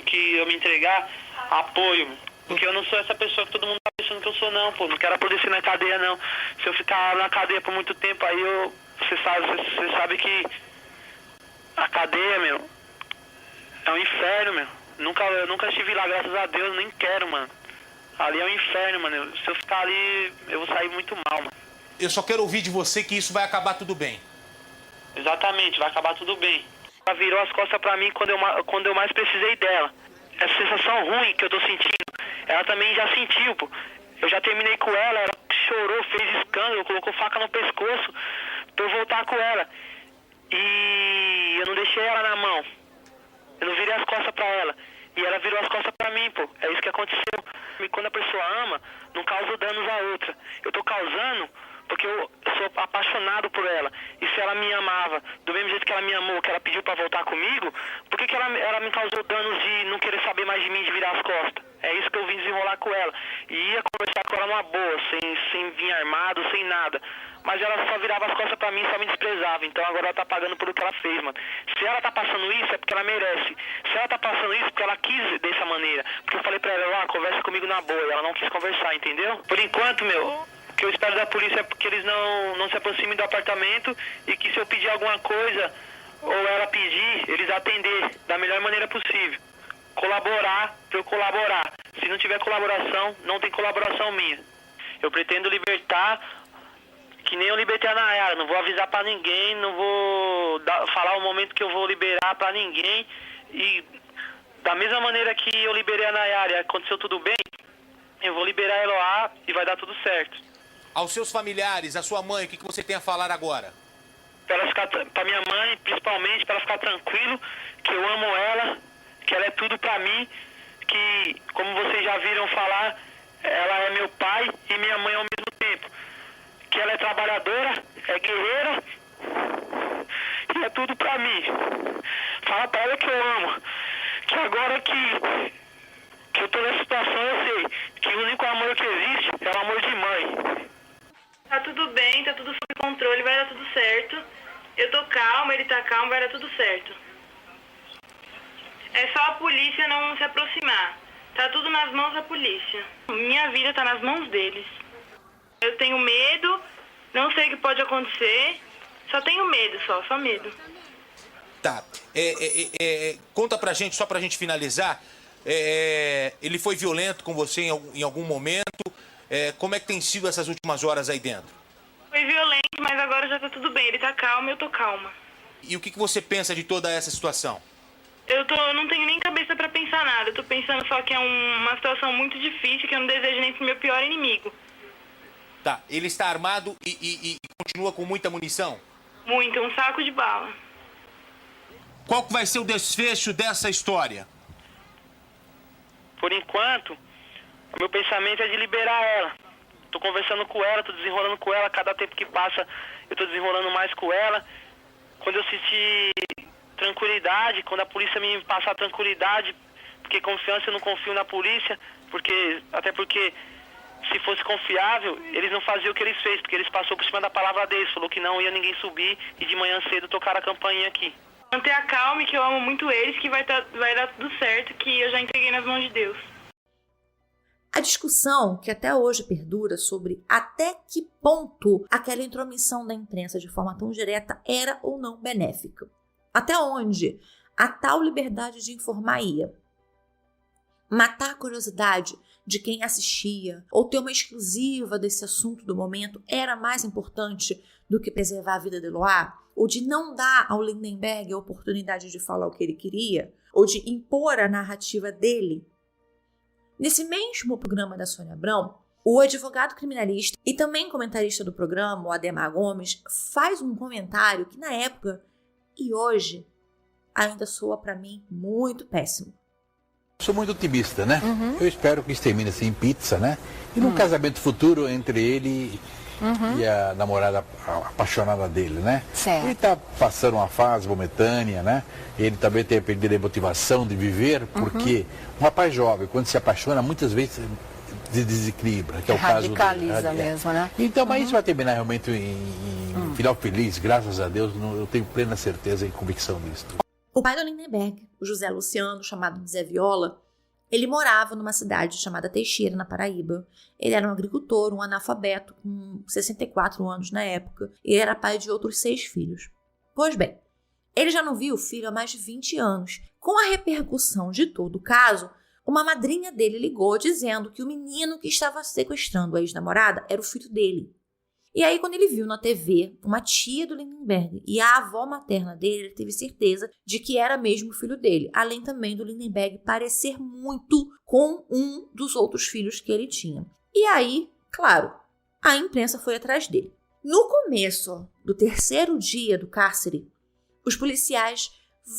que eu me entregar, apoio, mano. Porque eu não sou essa pessoa que todo mundo tá pensando que eu sou, não, pô. Não quero apodrecer na cadeia, não. Se eu ficar na cadeia por muito tempo, aí você sabe que a cadeia, meu, é um inferno, meu. Eu nunca estive lá, graças a Deus, nem quero, mano. Ali é um inferno, mano. Se eu ficar ali, eu vou sair muito mal, mano. Eu só quero ouvir de você que isso vai acabar tudo bem. Exatamente, vai acabar tudo bem. Ela virou as costas pra mim quando eu mais precisei dela. Essa sensação ruim que eu tô sentindo, ela também já sentiu, pô. Eu já terminei com ela chorou, fez escândalo, colocou faca no pescoço pra eu voltar com ela. E eu não deixei ela na mão. Eu não virei as costas pra ela. E ela virou as costas pra mim, pô. É isso que aconteceu. E quando a pessoa ama, não causa danos à outra. Eu tô causando porque eu sou apaixonado por ela. E se ela me amava do mesmo jeito que ela me amou, que ela pediu pra voltar comigo, por que ela me causou danos de não querer saber mais de mim, de virar as costas? É isso que eu vim desenrolar com ela. E ia conversar com ela numa boa, sem vir armado, sem nada. Mas ela só virava as costas pra mim e só me desprezava. Então agora ela tá pagando por o que ela fez, mano. Se ela tá passando isso, é porque ela merece. Se ela tá passando isso, é porque ela quis dessa maneira. Porque eu falei pra ela, conversa comigo na boa. E ela não quis conversar, entendeu? Por enquanto, meu, o que eu espero da polícia é porque eles não se aproximem do apartamento e que se eu pedir alguma coisa, ou ela pedir, eles atender da melhor maneira possível. Colaborar pra eu colaborar. Se não tiver colaboração, não tem colaboração minha. Eu pretendo libertar, que nem eu libertei a Nayara. Não vou avisar pra ninguém, não vou falar o momento que eu vou liberar pra ninguém. E da mesma maneira que eu liberei a Nayara e aconteceu tudo bem, eu vou liberar a Eloá e vai dar tudo certo. Aos seus familiares, à sua mãe, o que você tem a falar agora? Pra minha mãe, principalmente, pra ela ficar tranquilo, que eu amo ela, que ela é tudo pra mim, que, como vocês já viram falar, ela é meu pai e minha mãe ao mesmo tempo. Que ela é trabalhadora, é guerreira e é tudo pra mim. Fala pra ela que eu amo. Que agora que eu tô nessa situação, eu sei que o único amor que existe é o amor de mãe. Tá tudo bem, tá tudo sob controle, vai dar tudo certo. Eu tô calma, ele tá calmo, vai dar tudo certo. É só a polícia não se aproximar. Tá tudo nas mãos da polícia. Minha vida tá nas mãos deles. Eu tenho medo, não sei o que pode acontecer. Só tenho medo, só medo. Tá. Conta pra gente, só pra gente finalizar. Ele foi violento com você em algum momento? Como é que tem sido essas últimas horas aí dentro? Foi violento, mas agora já tá tudo bem. Ele tá calmo e eu tô calma. E o que você pensa de toda essa situação? Eu não tenho nem cabeça pra pensar nada. Eu tô pensando só que é uma situação muito difícil, que eu não desejo nem pro meu pior inimigo. Tá. Ele está armado e continua com muita munição? Muito, um saco de bala. Qual que vai ser o desfecho dessa história? Por enquanto, o meu pensamento é de liberar ela. Tô conversando com ela, tô desenrolando com ela. Cada tempo que passa, eu tô desenrolando mais com ela. Quando eu sentir tranquilidade, quando a polícia me passar tranquilidade, porque confiança eu não confio na polícia, até porque se fosse confiável, eles não faziam o que eles fez, porque eles passou por cima da palavra deles, falou que não ia ninguém subir e de manhã cedo tocaram a campainha aqui. Manter a calma, que eu amo muito eles, que vai dar tudo certo, que eu já entreguei nas mãos de Deus. A discussão que até hoje perdura sobre até que ponto aquela intromissão da imprensa de forma tão direta era ou não benéfica. Até onde a tal liberdade de informar ia matar a curiosidade de quem assistia ou ter uma exclusiva desse assunto do momento era mais importante do que preservar a vida de Eloá? Ou de não dar ao Lindenberg a oportunidade de falar o que ele queria? Ou de impor a narrativa dele? Nesse mesmo programa da Sônia Abrão, o advogado criminalista e também comentarista do programa, o Ademar Gomes, faz um comentário que na época e hoje ainda soa para mim muito péssimo. Sou muito otimista, né? Eu espero que isso termine assim em pizza, né? E num casamento futuro entre ele e a namorada apaixonada dele, né? Certo. Ele está passando uma fase momentânea, né? Ele também tem perdido a motivação de viver, porque um rapaz jovem, quando se apaixona, muitas vezes desequilibra, que é o caso radicaliza mesmo, né? Então, mas isso vai terminar realmente em final feliz, graças a Deus, eu tenho plena certeza e convicção disso. O pai do Lindenberg, o José Luciano, chamado de Zé Viola, ele morava numa cidade chamada Teixeira, na Paraíba. Ele era um agricultor, um analfabeto, com 64 anos na época. E era pai de outros 6 filhos. Pois bem, ele já não via o filho há mais de 20 anos. Com a repercussão de todo o caso, uma madrinha dele ligou dizendo que o menino que estava sequestrando a ex-namorada era o filho dele. E aí, quando ele viu na TV uma tia do Lindenberg e a avó materna dele, ele teve certeza de que era mesmo o filho dele, além também do Lindenberg parecer muito com um dos outros filhos que ele tinha. E aí, claro, a imprensa foi atrás dele. No começo do 3º dia do cárcere, os policiais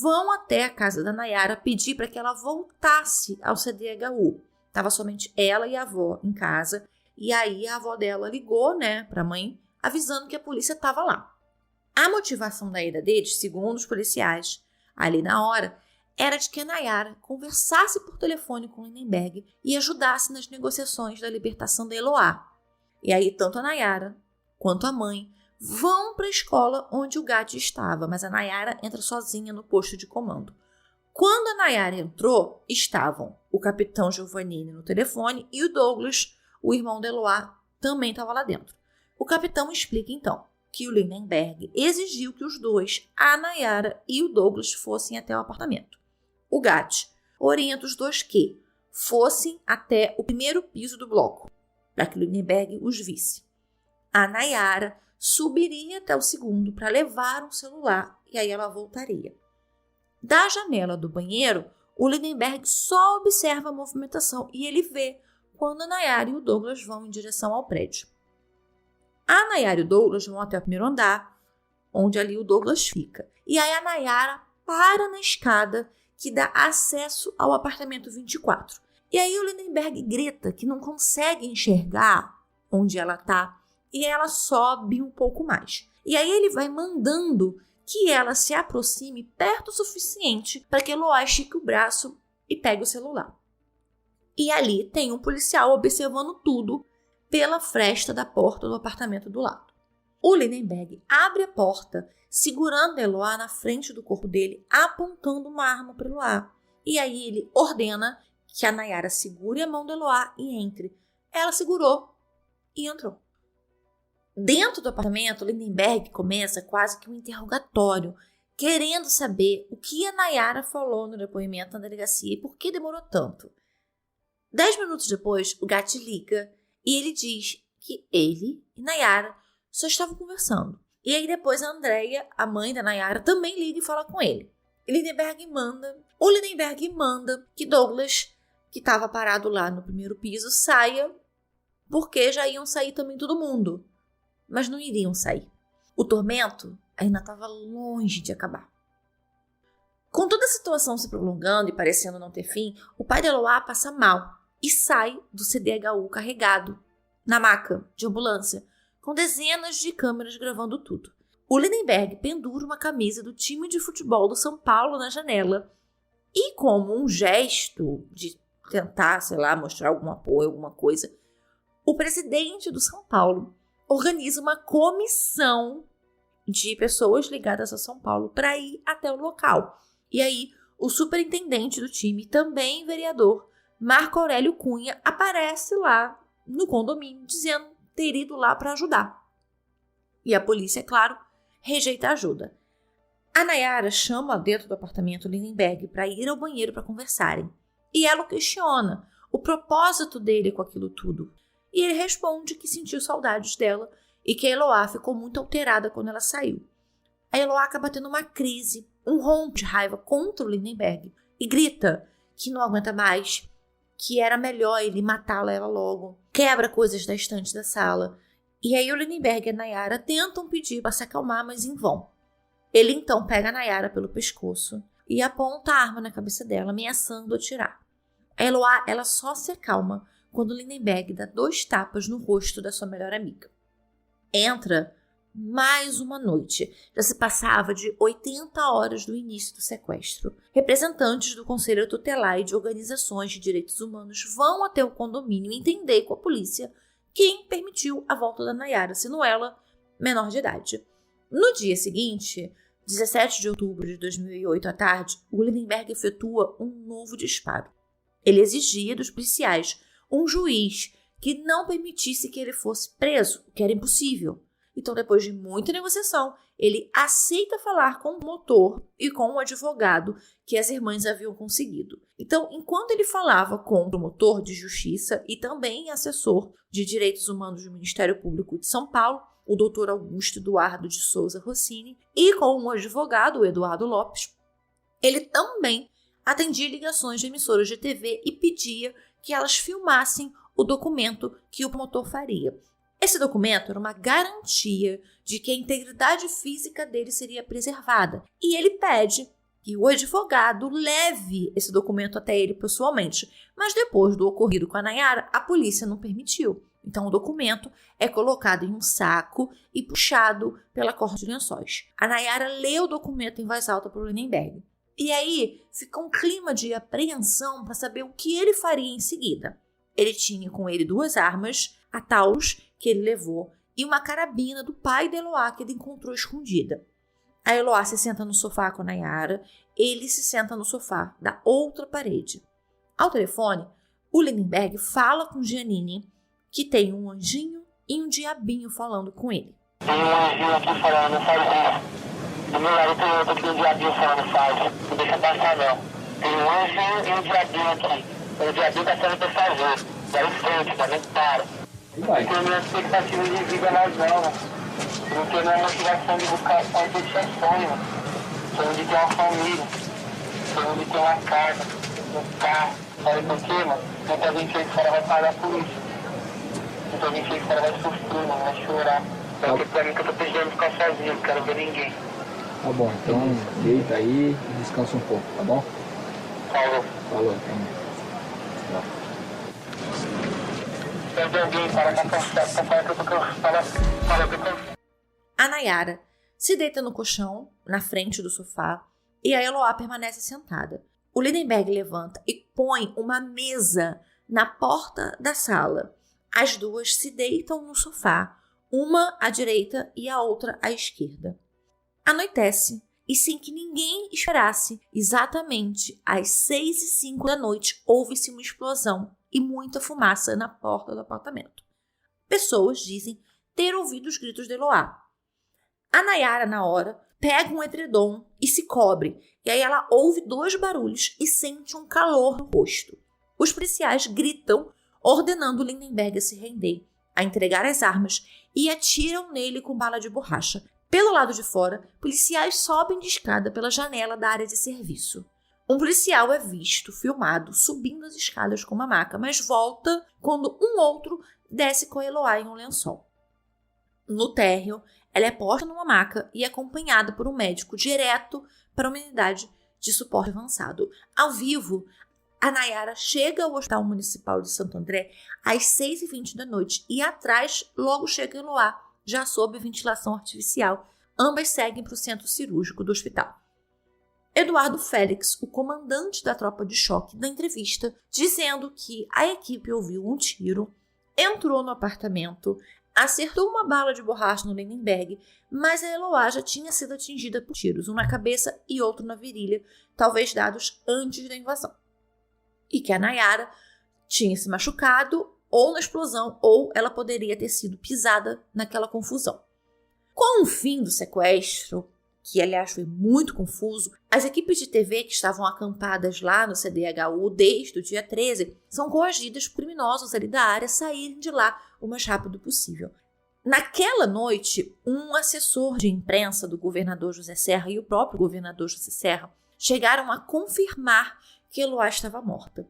vão até a casa da Nayara pedir para que ela voltasse ao CDHU. Estava somente ela e a avó em casa. E aí a avó dela ligou, para a mãe, avisando que a polícia estava lá. A motivação da ida deles, segundo os policiais, ali na hora, era de que a Nayara conversasse por telefone com o Lindenberg e ajudasse nas negociações da libertação da Eloá. E aí tanto a Nayara quanto a mãe vão para a escola onde o Gatti estava, mas a Nayara entra sozinha no posto de comando. Quando a Nayara entrou, estavam o capitão Giovannini no telefone e o Douglas, o irmão de Eloá, também estava lá dentro. O capitão explica, então, que o Lindenberg exigiu que os dois, a Nayara e o Douglas, fossem até o apartamento. O Gatti orienta os dois que fossem até o 1º piso do bloco, para que o Lindenberg os visse. A Nayara subiria até o 2º para levar um celular e aí ela voltaria. Da janela do banheiro, o Lindenberg só observa a movimentação e ele vê quando a Nayara e o Douglas vão em direção ao prédio. A Nayara e o Douglas vão até o 1º andar, onde ali o Douglas fica. E aí a Nayara para na escada que dá acesso ao apartamento 24. E aí o Lindenberg grita que não consegue enxergar onde ela está e ela sobe um pouco mais. E aí ele vai mandando que ela se aproxime perto o suficiente para que Eloá estique o braço e pegue o celular. E ali tem um policial observando tudo pela fresta da porta do apartamento do lado. O Lindenberg abre a porta, segurando Eloá na frente do corpo dele, apontando uma arma para Eloá. E aí ele ordena que a Nayara segure a mão de Eloá e entre. Ela segurou e entrou. Dentro do apartamento, Lindenberg começa quase que um interrogatório, querendo saber o que a Nayara falou no depoimento na delegacia e por que demorou tanto. 10 minutos depois, o Gatti liga e ele diz que ele e Nayara só estavam conversando. E aí depois a Andréia, a mãe da Nayara, também liga e fala com ele. O Lindenberg manda que Douglas, que estava parado lá no 1º piso, saia, porque já iam sair também todo mundo. Mas não iriam sair. O tormento ainda estava longe de acabar. Com toda a situação se prolongando e parecendo não ter fim, o pai de Eloá passa mal e sai do CDHU carregado, na maca de ambulância, com dezenas de câmeras gravando tudo. O Lindenberg pendura uma camisa do time de futebol do São Paulo na janela e, como um gesto de tentar, mostrar algum apoio, alguma coisa, o presidente do São Paulo organiza uma comissão de pessoas ligadas a São Paulo para ir até o local. E aí, o superintendente do time, também vereador, Marco Aurélio Cunha, aparece lá no condomínio, dizendo ter ido lá para ajudar. E a polícia, é claro, rejeita a ajuda. A Nayara chama dentro do apartamento Lindenberg para ir ao banheiro para conversarem. E ela o questiona o propósito dele com aquilo tudo. E ele responde que sentiu saudades dela e que a Eloá ficou muito alterada quando ela saiu. A Eloá acaba tendo uma crise, um rombo de raiva contra o Lindenberg e grita que não aguenta mais, que era melhor ele matá-la logo, quebra coisas da estante da sala. E aí o Lindenberg e a Nayara tentam pedir para se acalmar, mas em vão. Ele então pega a Nayara pelo pescoço e aponta a arma na cabeça dela, ameaçando atirar. A Eloá, ela só se acalma quando Lindenberg dá 2 tapas no rosto da sua melhor amiga. Entra mais uma noite. Já se passava de 80 horas do início do sequestro. Representantes do Conselho Tutelar e de organizações de direitos humanos vão até o condomínio entender com a polícia quem permitiu a volta da Nayara, sendo ela menor de idade. No dia seguinte, 17 de outubro de 2008 à tarde, o Lindenberg efetua um novo disparo. Ele exigia dos policiais um juiz que não permitisse que ele fosse preso, o que era impossível. Então, depois de muita negociação, ele aceita falar com o promotor e com o advogado que as irmãs haviam conseguido. Então, enquanto ele falava com o promotor de justiça e também assessor de direitos humanos do Ministério Público de São Paulo, o Dr. Augusto Eduardo de Souza Rossini, e com o advogado, o Eduardo Lopes, ele também atendia ligações de emissoras de TV e pedia que elas filmassem o documento que o promotor faria. Esse documento era uma garantia de que a integridade física dele seria preservada. E ele pede que o advogado leve esse documento até ele pessoalmente. Mas depois do ocorrido com a Nayara, a polícia não permitiu. Então o documento é colocado em um saco e puxado pela corda de lençóis. A Nayara lê o documento em voz alta para o Lindenberg. E aí fica um clima de apreensão para saber o que ele faria em seguida. Ele tinha com ele 2 armas, a Taurus, que ele levou, e uma carabina do pai da Eloá, que ele encontrou escondida. A Eloá se senta no sofá com a Nayara, ele se senta no sofá da outra parede. Ao telefone, o Lindenberg fala com Giannini, que tem um anjinho e um diabinho falando com ele. Tem um anjinho aqui falando, não faz isso. Do meu lado tem outro aqui, um diabinho falando, faz. Não deixa passar, não. Tem um anjinho e um diabinho aqui. O diabinho tá falando pra fazer. Vai em frente, tá vendo? Para. Não tenho minha expectativa de vida mais nova. Não tenho minha motivação de buscar sonho de ter sonho. Sonho de ter uma família. Sonho de ter uma casa, um carro. Sabe por quê, mano? Muita gente aí fora vai pagar por isso. Muita gente aí fora vai sofrer, mano, vai chorar. Porque pra mim que eu tô precisando ficar sozinho, não quero ver ninguém. Tá bom, então deita aí e descansa um pouco, tá bom? Falou. Falou, então. A Nayara se deita no colchão, na frente do sofá, e a Eloá permanece sentada. O Lindenberg levanta e põe uma mesa na porta da sala. As duas se deitam no sofá, uma à direita e a outra à esquerda. Anoitece e, sem que ninguém esperasse, exatamente às 6h05 da noite, houve-se uma explosão e muita fumaça na porta do apartamento. Pessoas dizem ter ouvido os gritos de Eloá. A Nayara, na hora, pega um edredom e se cobre, e aí ela ouve 2 barulhos e sente um calor no rosto. Os policiais gritam, ordenando Lindenberg a se render, a entregar as armas e atiram nele com bala de borracha. Pelo lado de fora, policiais sobem de escada pela janela da área de serviço. Um policial é visto, filmado, subindo as escadas com uma maca, mas volta quando um outro desce com a Eloá em um lençol. No térreo, ela é posta numa maca e acompanhada por um médico direto para uma unidade de suporte avançado. Ao vivo, a Nayara chega ao Hospital Municipal de Santo André às 6h20 da noite e atrás logo chega a Eloá, já sob ventilação artificial. Ambas seguem para o centro cirúrgico do hospital. Eduardo Félix, o comandante da tropa de choque, dá entrevista dizendo que a equipe ouviu um tiro, entrou no apartamento, acertou uma bala de borracha no Lindenberg, mas a Eloá já tinha sido atingida por tiros, um na cabeça e outro na virilha, talvez dados antes da invasão. E que a Nayara tinha se machucado ou na explosão, ou ela poderia ter sido pisada naquela confusão. Com o fim do sequestro, que aliás foi muito confuso, as equipes de TV que estavam acampadas lá no CDHU desde o dia 13 são coagidas por criminosos ali da área a saírem de lá o mais rápido possível. Naquela noite, um assessor de imprensa do governador José Serra e o próprio governador José Serra chegaram a confirmar que Eloá estava morta.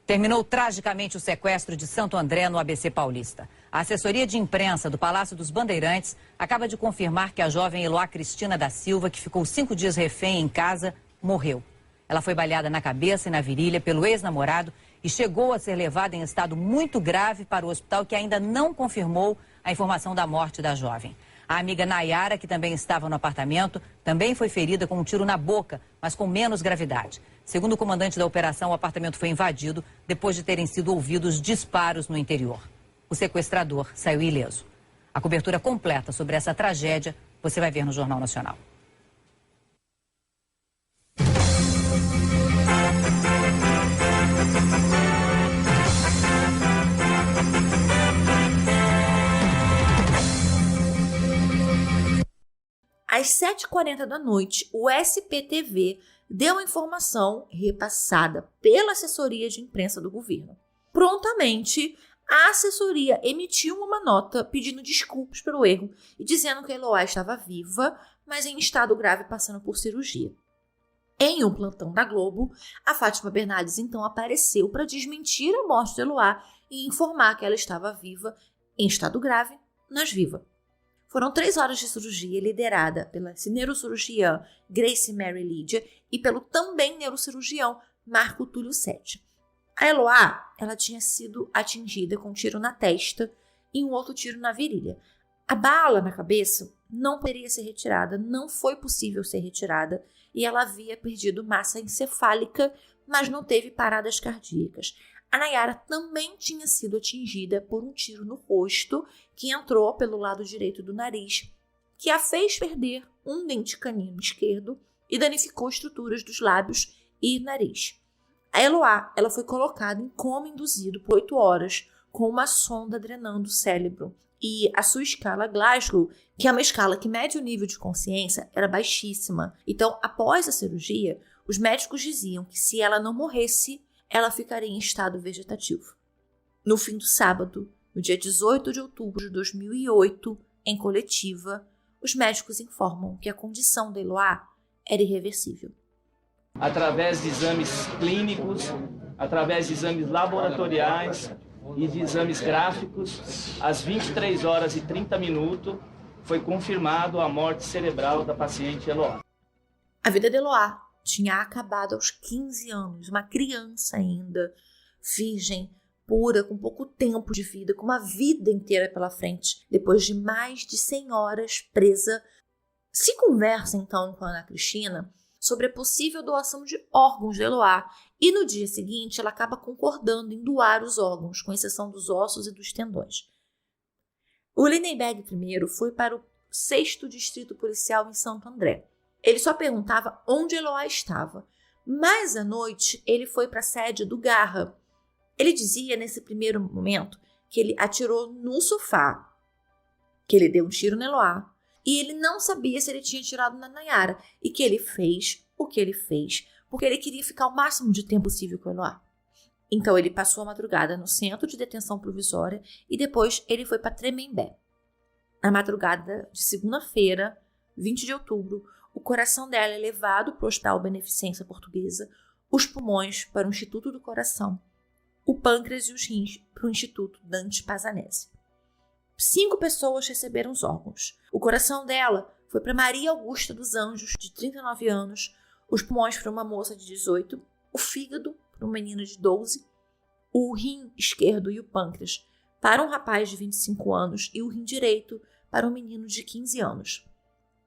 Terminou tragicamente o sequestro de Santo André no ABC Paulista. A assessoria de imprensa do Palácio dos Bandeirantes acaba de confirmar que a jovem Eloá Cristina da Silva, que ficou 5 dias refém em casa, morreu. Ela foi baleada na cabeça e na virilha pelo ex-namorado e chegou a ser levada em estado muito grave para o hospital, que ainda não confirmou a informação da morte da jovem. A amiga Nayara, que também estava no apartamento, também foi ferida com um tiro na boca, mas com menos gravidade. Segundo o comandante da operação, o apartamento foi invadido depois de terem sido ouvidos disparos no interior. O sequestrador saiu ileso. A cobertura completa sobre essa tragédia você vai ver no Jornal Nacional. Às 7h40 da noite, o SPTV deu a informação repassada pela assessoria de imprensa do governo. Prontamente, a assessoria emitiu uma nota pedindo desculpas pelo erro e dizendo que a Eloá estava viva, mas em estado grave passando por cirurgia. Em um plantão da Globo, a Fátima Bernardes então apareceu para desmentir a morte de Eloá e informar que ela estava viva, em estado grave, mas viva. Foram 3 horas de cirurgia liderada pela neurocirurgiã Grace Mary Lídia e pelo também neurocirurgião Marco Túlio Sete. A Eloá, ela tinha sido atingida com um tiro na testa e um outro tiro na virilha. A bala na cabeça não poderia ser retirada, não foi possível ser retirada e ela havia perdido massa encefálica, mas não teve paradas cardíacas. A Nayara também tinha sido atingida por um tiro no rosto que entrou pelo lado direito do nariz, que a fez perder um dente canino esquerdo e danificou estruturas dos lábios e nariz. A Eloá, ela foi colocada em coma induzido por 8 horas com uma sonda drenando o cérebro. E a sua escala Glasgow, que é uma escala que mede o nível de consciência, era baixíssima. Então, após a cirurgia, os médicos diziam que se ela não morresse, ela ficaria em estado vegetativo. No fim do sábado, no dia 18 de outubro de 2008, em coletiva, os médicos informam que a condição da Eloá era irreversível. Através de exames clínicos, através de exames laboratoriais e de exames gráficos, às 23 horas e 30 minutos, foi confirmado a morte cerebral da paciente Eloá. A vida de Eloá tinha acabado aos 15 anos, uma criança ainda, virgem, pura, com pouco tempo de vida, com uma vida inteira pela frente, depois de mais de 100 horas presa. Se conversa então com a Ana Cristina sobre a possível doação de órgãos de Eloá e no dia seguinte ela acaba concordando em doar os órgãos, com exceção dos ossos e dos tendões. O Lindenberg primeiro foi para o 6º Distrito Policial em Santo André. Ele só perguntava onde Eloá estava, mas à noite ele foi para a sede do Garra. Ele dizia nesse primeiro momento que ele atirou no sofá, que ele deu um tiro na Eloá e ele não sabia se ele tinha atirado na Nayara e que ele fez o que ele fez porque ele queria ficar o máximo de tempo possível com Eloá. Então ele passou a madrugada no centro de detenção provisória e depois ele foi para Tremembé. Na madrugada de segunda-feira, 20 de outubro, o coração dela é levado para o Hospital Beneficência Portuguesa, os pulmões para o Instituto do Coração, o pâncreas e os rins para o Instituto Dante Pazanese. 5 pessoas receberam os órgãos. O coração dela foi para Maria Augusta dos Anjos, de 39 anos, os pulmões para uma moça de 18, o fígado para uma menina de 12, o rim esquerdo e o pâncreas para um rapaz de 25 anos e o rim direito para um menino de 15 anos.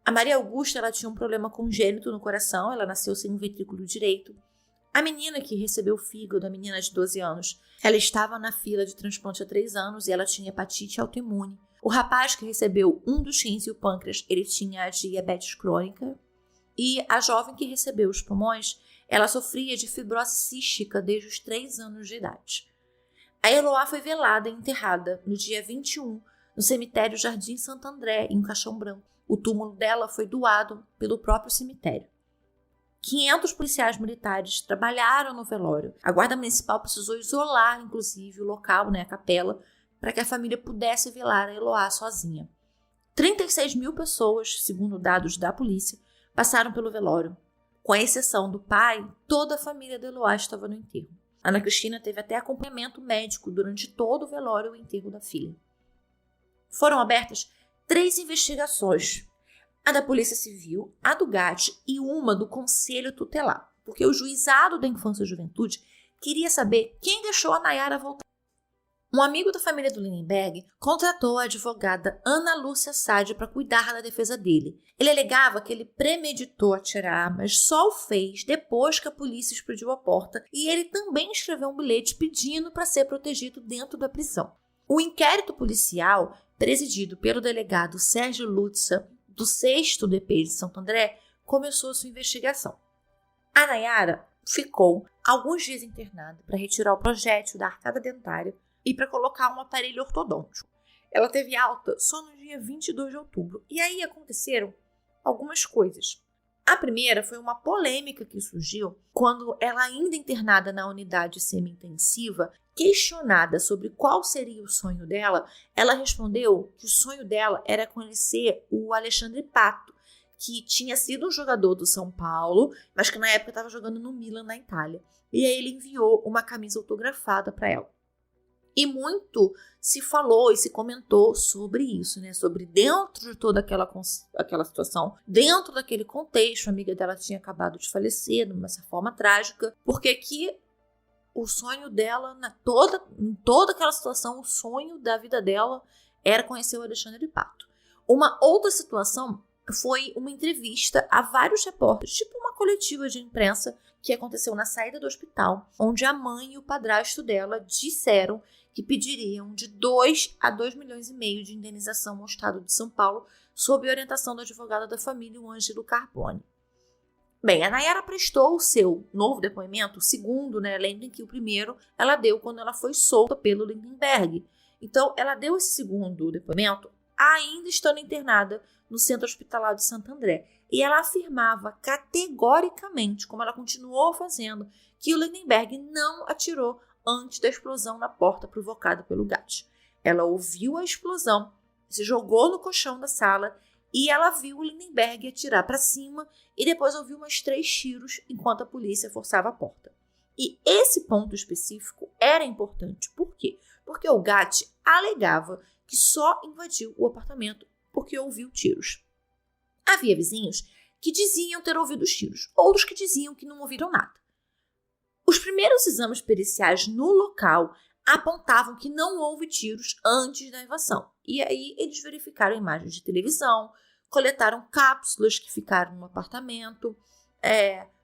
A Maria Augusta ela tinha um problema congênito no coração, ela nasceu sem um ventrículo direito. A menina que recebeu o fígado, a menina de 12 anos, ela estava na fila de transplante há 3 anos e ela tinha hepatite autoimune. O rapaz que recebeu um dos rins e o pâncreas, ele tinha diabetes crônica. E a jovem que recebeu os pulmões, ela sofria de fibrose cística desde os 3 anos de idade. A Eloá foi velada e enterrada no dia 21, no cemitério Jardim Santo André, em Caixão Branco. O túmulo dela foi doado pelo próprio cemitério. 500 policiais militares trabalharam no velório. A Guarda Municipal precisou isolar, inclusive, o local, a capela, para que a família pudesse velar a Eloá sozinha. 36 mil pessoas, segundo dados da polícia, passaram pelo velório. Com exceção do pai, toda a família de Eloá estava no enterro. Ana Cristina teve até acompanhamento médico durante todo o velório e o enterro da filha. Foram abertas 3 investigações. A da Polícia Civil, a do GAT e uma do Conselho Tutelar, porque o Juizado da Infância e Juventude queria saber quem deixou a Nayara voltar. Um amigo da família do Lindenberg contratou a advogada Ana Lúcia Sade para cuidar da defesa dele. Ele alegava que ele premeditou atirar, mas só o fez depois que a polícia explodiu a porta, e ele também escreveu um bilhete pedindo para ser protegido dentro da prisão. O inquérito policial, presidido pelo delegado Sérgio Lutza, do 6º DP de Santo André, começou sua investigação. A Nayara ficou alguns dias internada para retirar o projétil da arcada dentária e para colocar um aparelho ortodôntico. Ela teve alta só no dia 22 de outubro. E aí aconteceram algumas coisas. A primeira foi uma polêmica que surgiu quando ela, ainda internada na unidade semi-intensiva, questionada sobre qual seria o sonho dela, ela respondeu que o sonho dela era conhecer o Alexandre Pato, que tinha sido um jogador do São Paulo, mas que na época estava jogando no Milan, na Itália. E aí ele enviou uma camisa autografada para ela. E muito se falou e se comentou sobre isso, né? Sobre dentro de toda aquela situação, dentro daquele contexto, a amiga dela tinha acabado de falecer de uma forma trágica, porque que o sonho dela, em toda aquela situação, o sonho da vida dela era conhecer o Alexandre Pato. Uma outra situação foi uma entrevista a vários repórteres, tipo uma coletiva de imprensa que aconteceu na saída do hospital, onde a mãe e o padrasto dela disseram que pediriam de 2 a 2,5 milhões de indenização ao Estado de São Paulo, sob orientação do advogado da família, o Ângelo Carbone. Bem, a Nayara prestou o seu novo depoimento, o segundo, né? Lembrem que o primeiro ela deu quando ela foi solta pelo Lindenberg. Então, ela deu esse segundo depoimento ainda estando internada no Centro Hospitalar de Santo André. E ela afirmava categoricamente, como ela continuou fazendo, que o Lindenberg não atirou antes da explosão na porta provocada pelo GAT. Ela ouviu a explosão, se jogou no colchão da sala e ela viu o Lindenberg atirar para cima e depois ouviu mais 3 tiros enquanto a polícia forçava a porta. E esse ponto específico era importante. Por quê? Porque o GAT alegava que só invadiu o apartamento porque ouviu tiros. Havia vizinhos que diziam ter ouvido os tiros, outros que diziam que não ouviram nada. Os primeiros exames periciais no local apontavam que não houve tiros antes da invasão. E aí eles verificaram imagens de televisão, coletaram cápsulas que ficaram no apartamento,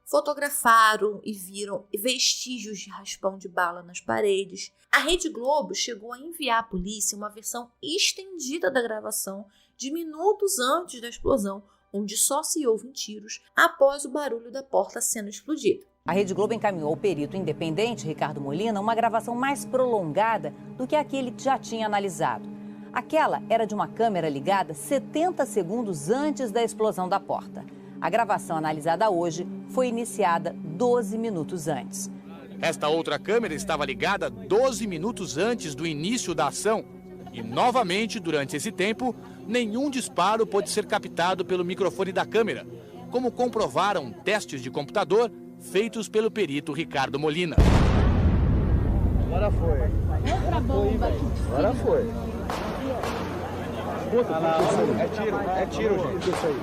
fotografaram e viram vestígios de raspão de bala nas paredes. A Rede Globo chegou a enviar à polícia uma versão estendida da gravação de minutos antes da explosão, onde só se ouvem tiros após o barulho da porta sendo explodida. A Rede Globo encaminhou ao perito independente, Ricardo Molina, uma gravação mais prolongada do que aquele que já tinha analisado. Aquela era de uma câmera ligada 70 segundos antes da explosão da porta. A gravação analisada hoje foi iniciada 12 minutos antes. Esta outra câmera estava ligada 12 minutos antes do início da ação. E, novamente, durante esse tempo, nenhum disparo pôde ser captado pelo microfone da câmera, como comprovaram testes de computador feitos pelo perito Ricardo Molina. Agora foi. Outra bomba. Agora foi. É tiro, gente. Isso aí.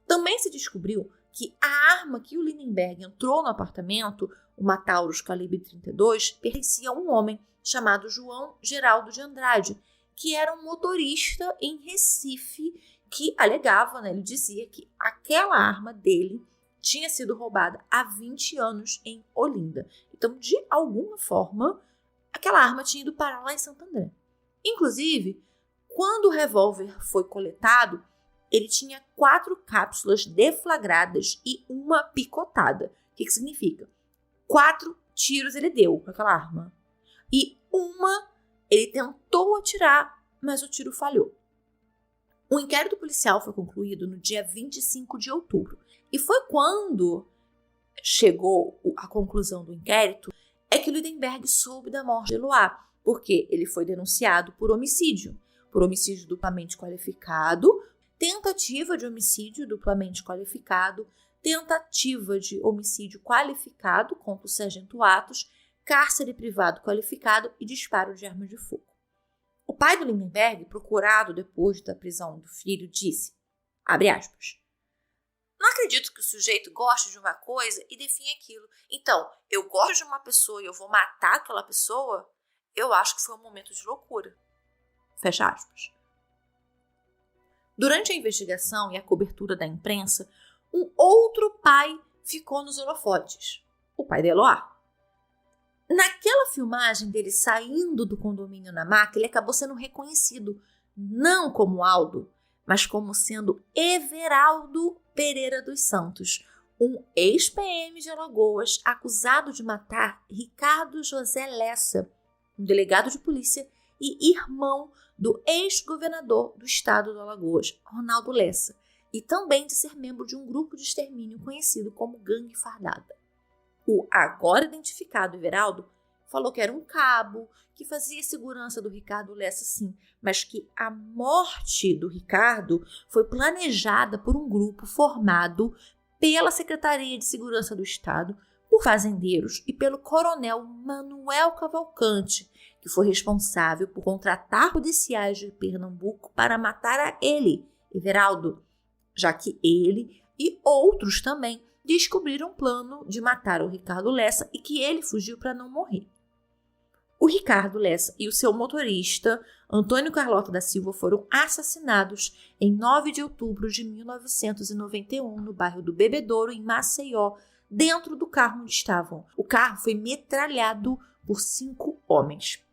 Também se descobriu que a arma que o Lindenberg entrou no apartamento, uma Taurus calibre 32, pertencia a um homem chamado João Geraldo de Andrade, que era um motorista em Recife, que alegava, né, ele dizia que aquela arma dele tinha sido roubada há 20 anos em Olinda. Então, de alguma forma, aquela arma tinha ido parar lá em Santo André. Inclusive, quando o revólver foi coletado, ele tinha 4 cápsulas deflagradas e uma picotada. O que significa? 4 tiros ele deu com aquela arma. E uma ele tentou atirar, mas o tiro falhou. O inquérito policial foi concluído no dia 25 de outubro. E foi quando chegou a conclusão do inquérito é que o Lindenberg soube da morte de Eloá, porque ele foi denunciado por homicídio duplamente qualificado, tentativa de homicídio duplamente qualificado, tentativa de homicídio qualificado contra o sargento Atos, cárcere privado qualificado e disparo de arma de fogo. O pai do Lindenberg, procurado depois da prisão do filho, disse, Abre aspas. Não acredito que o sujeito goste de uma coisa e define aquilo. Então, eu gosto de uma pessoa e eu vou matar aquela pessoa? Eu acho que foi um momento de loucura. Fecha aspas. Durante a investigação e a cobertura da imprensa, um outro pai ficou nos holofotes. O pai de Eloá. Naquela filmagem dele saindo do condomínio na maca, ele acabou sendo reconhecido não como Aldo, mas como sendo Everaldo Pereira dos Santos, um ex-PM de Alagoas acusado de matar Ricardo José Lessa, um delegado de polícia e irmão do ex-governador do estado do Alagoas, Ronaldo Lessa, e também de ser membro de um grupo de extermínio conhecido como Gangue Fardada. O agora identificado Everaldo falou que era um cabo, que fazia segurança do Ricardo Lessa sim, mas que a morte do Ricardo foi planejada por um grupo formado pela Secretaria de Segurança do Estado, por fazendeiros e pelo coronel Manuel Cavalcante, que foi responsável por contratar policiais de Pernambuco para matar a ele, Everaldo, já que ele e outros também descobriram um plano de matar o Ricardo Lessa e que ele fugiu para não morrer. O Ricardo Lessa e o seu motorista, Antônio Carlota da Silva, foram assassinados em 9 de outubro de 1991, no bairro do Bebedouro, em Maceió, dentro do carro onde estavam. O carro foi metralhado por 5 homens.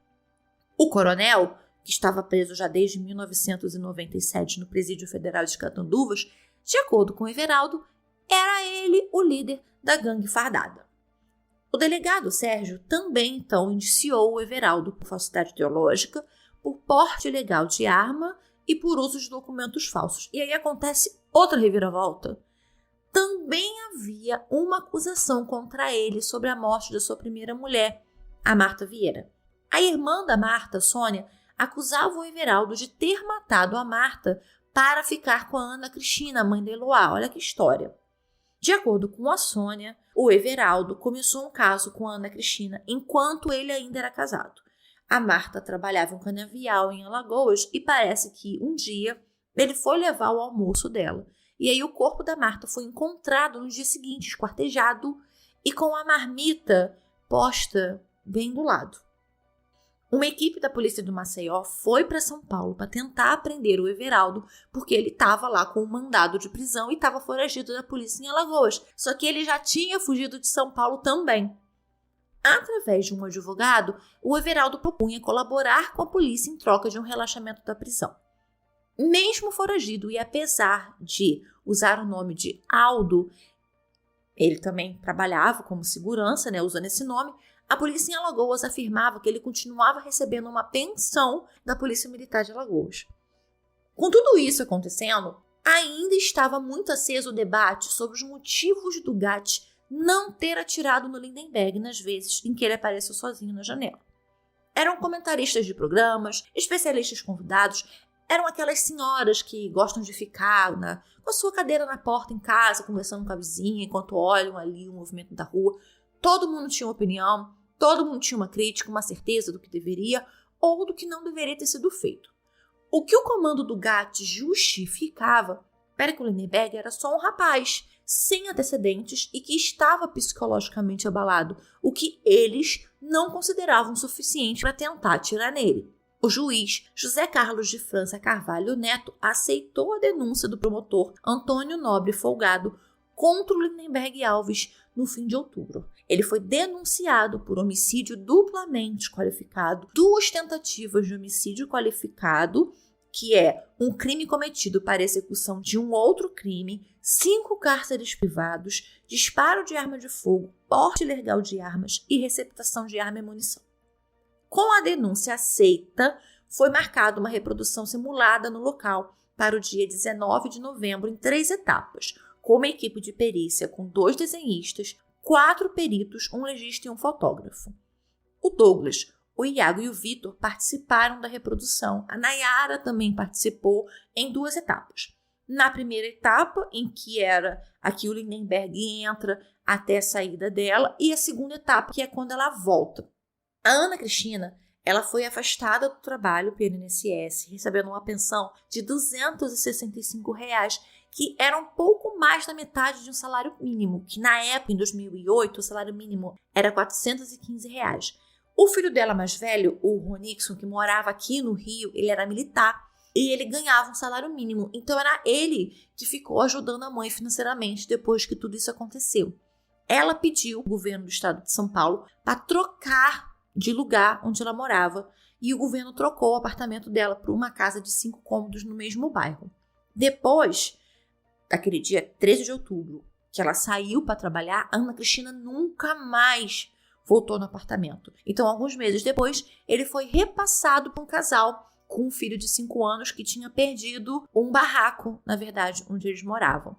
O coronel, que estava preso já desde 1997 no Presídio Federal de Catanduvas, de acordo com Everaldo, era ele o líder da Gangue Fardada. O delegado Sérgio também, então, indiciou o Everaldo por falsidade teológica, por porte ilegal de arma e por uso de documentos falsos. E aí acontece outra reviravolta. Também havia uma acusação contra ele sobre a morte da sua primeira mulher, a Marta Vieira. A irmã da Marta, Sônia, acusava o Everaldo de ter matado a Marta para ficar com a Ana Cristina, mãe de Eloá. Olha que história. De acordo com a Sônia, o Everaldo começou um caso com a Ana Cristina enquanto ele ainda era casado. A Marta trabalhava em um canavial em Alagoas e parece que um dia ele foi levar o almoço dela. E aí o corpo da Marta foi encontrado no dia seguinte, esquartejado e com a marmita posta bem do lado. Uma equipe da polícia do Maceió foi para São Paulo para tentar prender o Everaldo, porque ele estava lá com um mandado de prisão e estava foragido da polícia em Alagoas. Só que ele já tinha fugido de São Paulo também. Através de um advogado, o Everaldo propunha colaborar com a polícia em troca de um relaxamento da prisão. Mesmo foragido e apesar de usar o nome de Aldo, ele também trabalhava como segurança, usando esse nome, a polícia em Alagoas afirmava que ele continuava recebendo uma pensão da Polícia Militar de Alagoas. Com tudo isso acontecendo, ainda estava muito aceso o debate sobre os motivos do Gatti não ter atirado no Lindenberg nas vezes em que ele apareceu sozinho na janela. Eram comentaristas de programas, especialistas convidados, eram aquelas senhoras que gostam de ficar com a sua cadeira na porta em casa, conversando com a vizinha, enquanto olham ali o movimento da rua. Todo mundo tinha uma opinião, todo mundo tinha uma crítica, uma certeza do que deveria ou do que não deveria ter sido feito. O que o comando do Gatti justificava era que o Lindenberg era só um rapaz, sem antecedentes e que estava psicologicamente abalado, o que eles não consideravam suficiente para tentar atirar nele. O juiz José Carlos de França Carvalho Neto aceitou a denúncia do promotor Antônio Nobre Folgado contra o Lindenberg Alves no fim de outubro. Ele foi denunciado por homicídio duplamente qualificado, 2 tentativas de homicídio qualificado, que é um crime cometido para execução de um outro crime, 5 cárceres privados, disparo de arma de fogo, porte ilegal de armas e receptação de arma e munição. Com a denúncia aceita, foi marcada uma reprodução simulada no local para o dia 19 de novembro em 3 etapas, com uma equipe de perícia com 2 desenhistas, 4 peritos, um legista e um fotógrafo. O Douglas, o Iago e o Vitor participaram da reprodução. A Nayara também participou em 2 etapas. Na primeira etapa, em que era aqui o Lindenberg entra até a saída dela, e a segunda etapa, que é quando ela volta. A Ana Cristina, ela foi afastada do trabalho pelo INSS, recebendo uma pensão de R$ 265 que era um pouco mais da metade de um salário mínimo, que na época, em 2008, o salário mínimo era R$ 415. O filho dela mais velho, o Ronixon, que morava aqui no Rio, ele era militar e ele ganhava um salário mínimo. Então era ele que ficou ajudando a mãe financeiramente depois que tudo isso aconteceu. Ela pediu ao governo do estado de São Paulo para trocar de lugar onde ela morava e o governo trocou o apartamento dela por uma casa de 5 cômodos no mesmo bairro. Depois daquele dia 13 de outubro, que ela saiu para trabalhar, a Ana Cristina nunca mais voltou no apartamento. Então, alguns meses depois, ele foi repassado por um casal com um filho de 5 anos que tinha perdido um barraco, na verdade, onde eles moravam.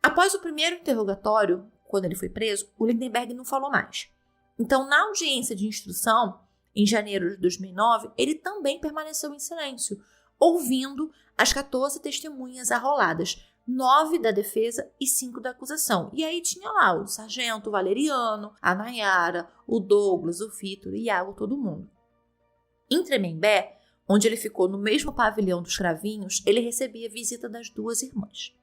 Após o primeiro interrogatório, quando ele foi preso, o Lindenberg não falou mais. Então, na audiência de instrução, em janeiro de 2009, ele também permaneceu em silêncio, ouvindo as 14 testemunhas arroladas, 9 da defesa e 5 da acusação. E aí tinha lá o sargento, o Valeriano, a Nayara, o Douglas, o Vitor, o Iago, todo mundo. Em Tremembé, onde ele ficou no mesmo pavilhão dos Cravinhos, ele recebia visita das 2 irmãs.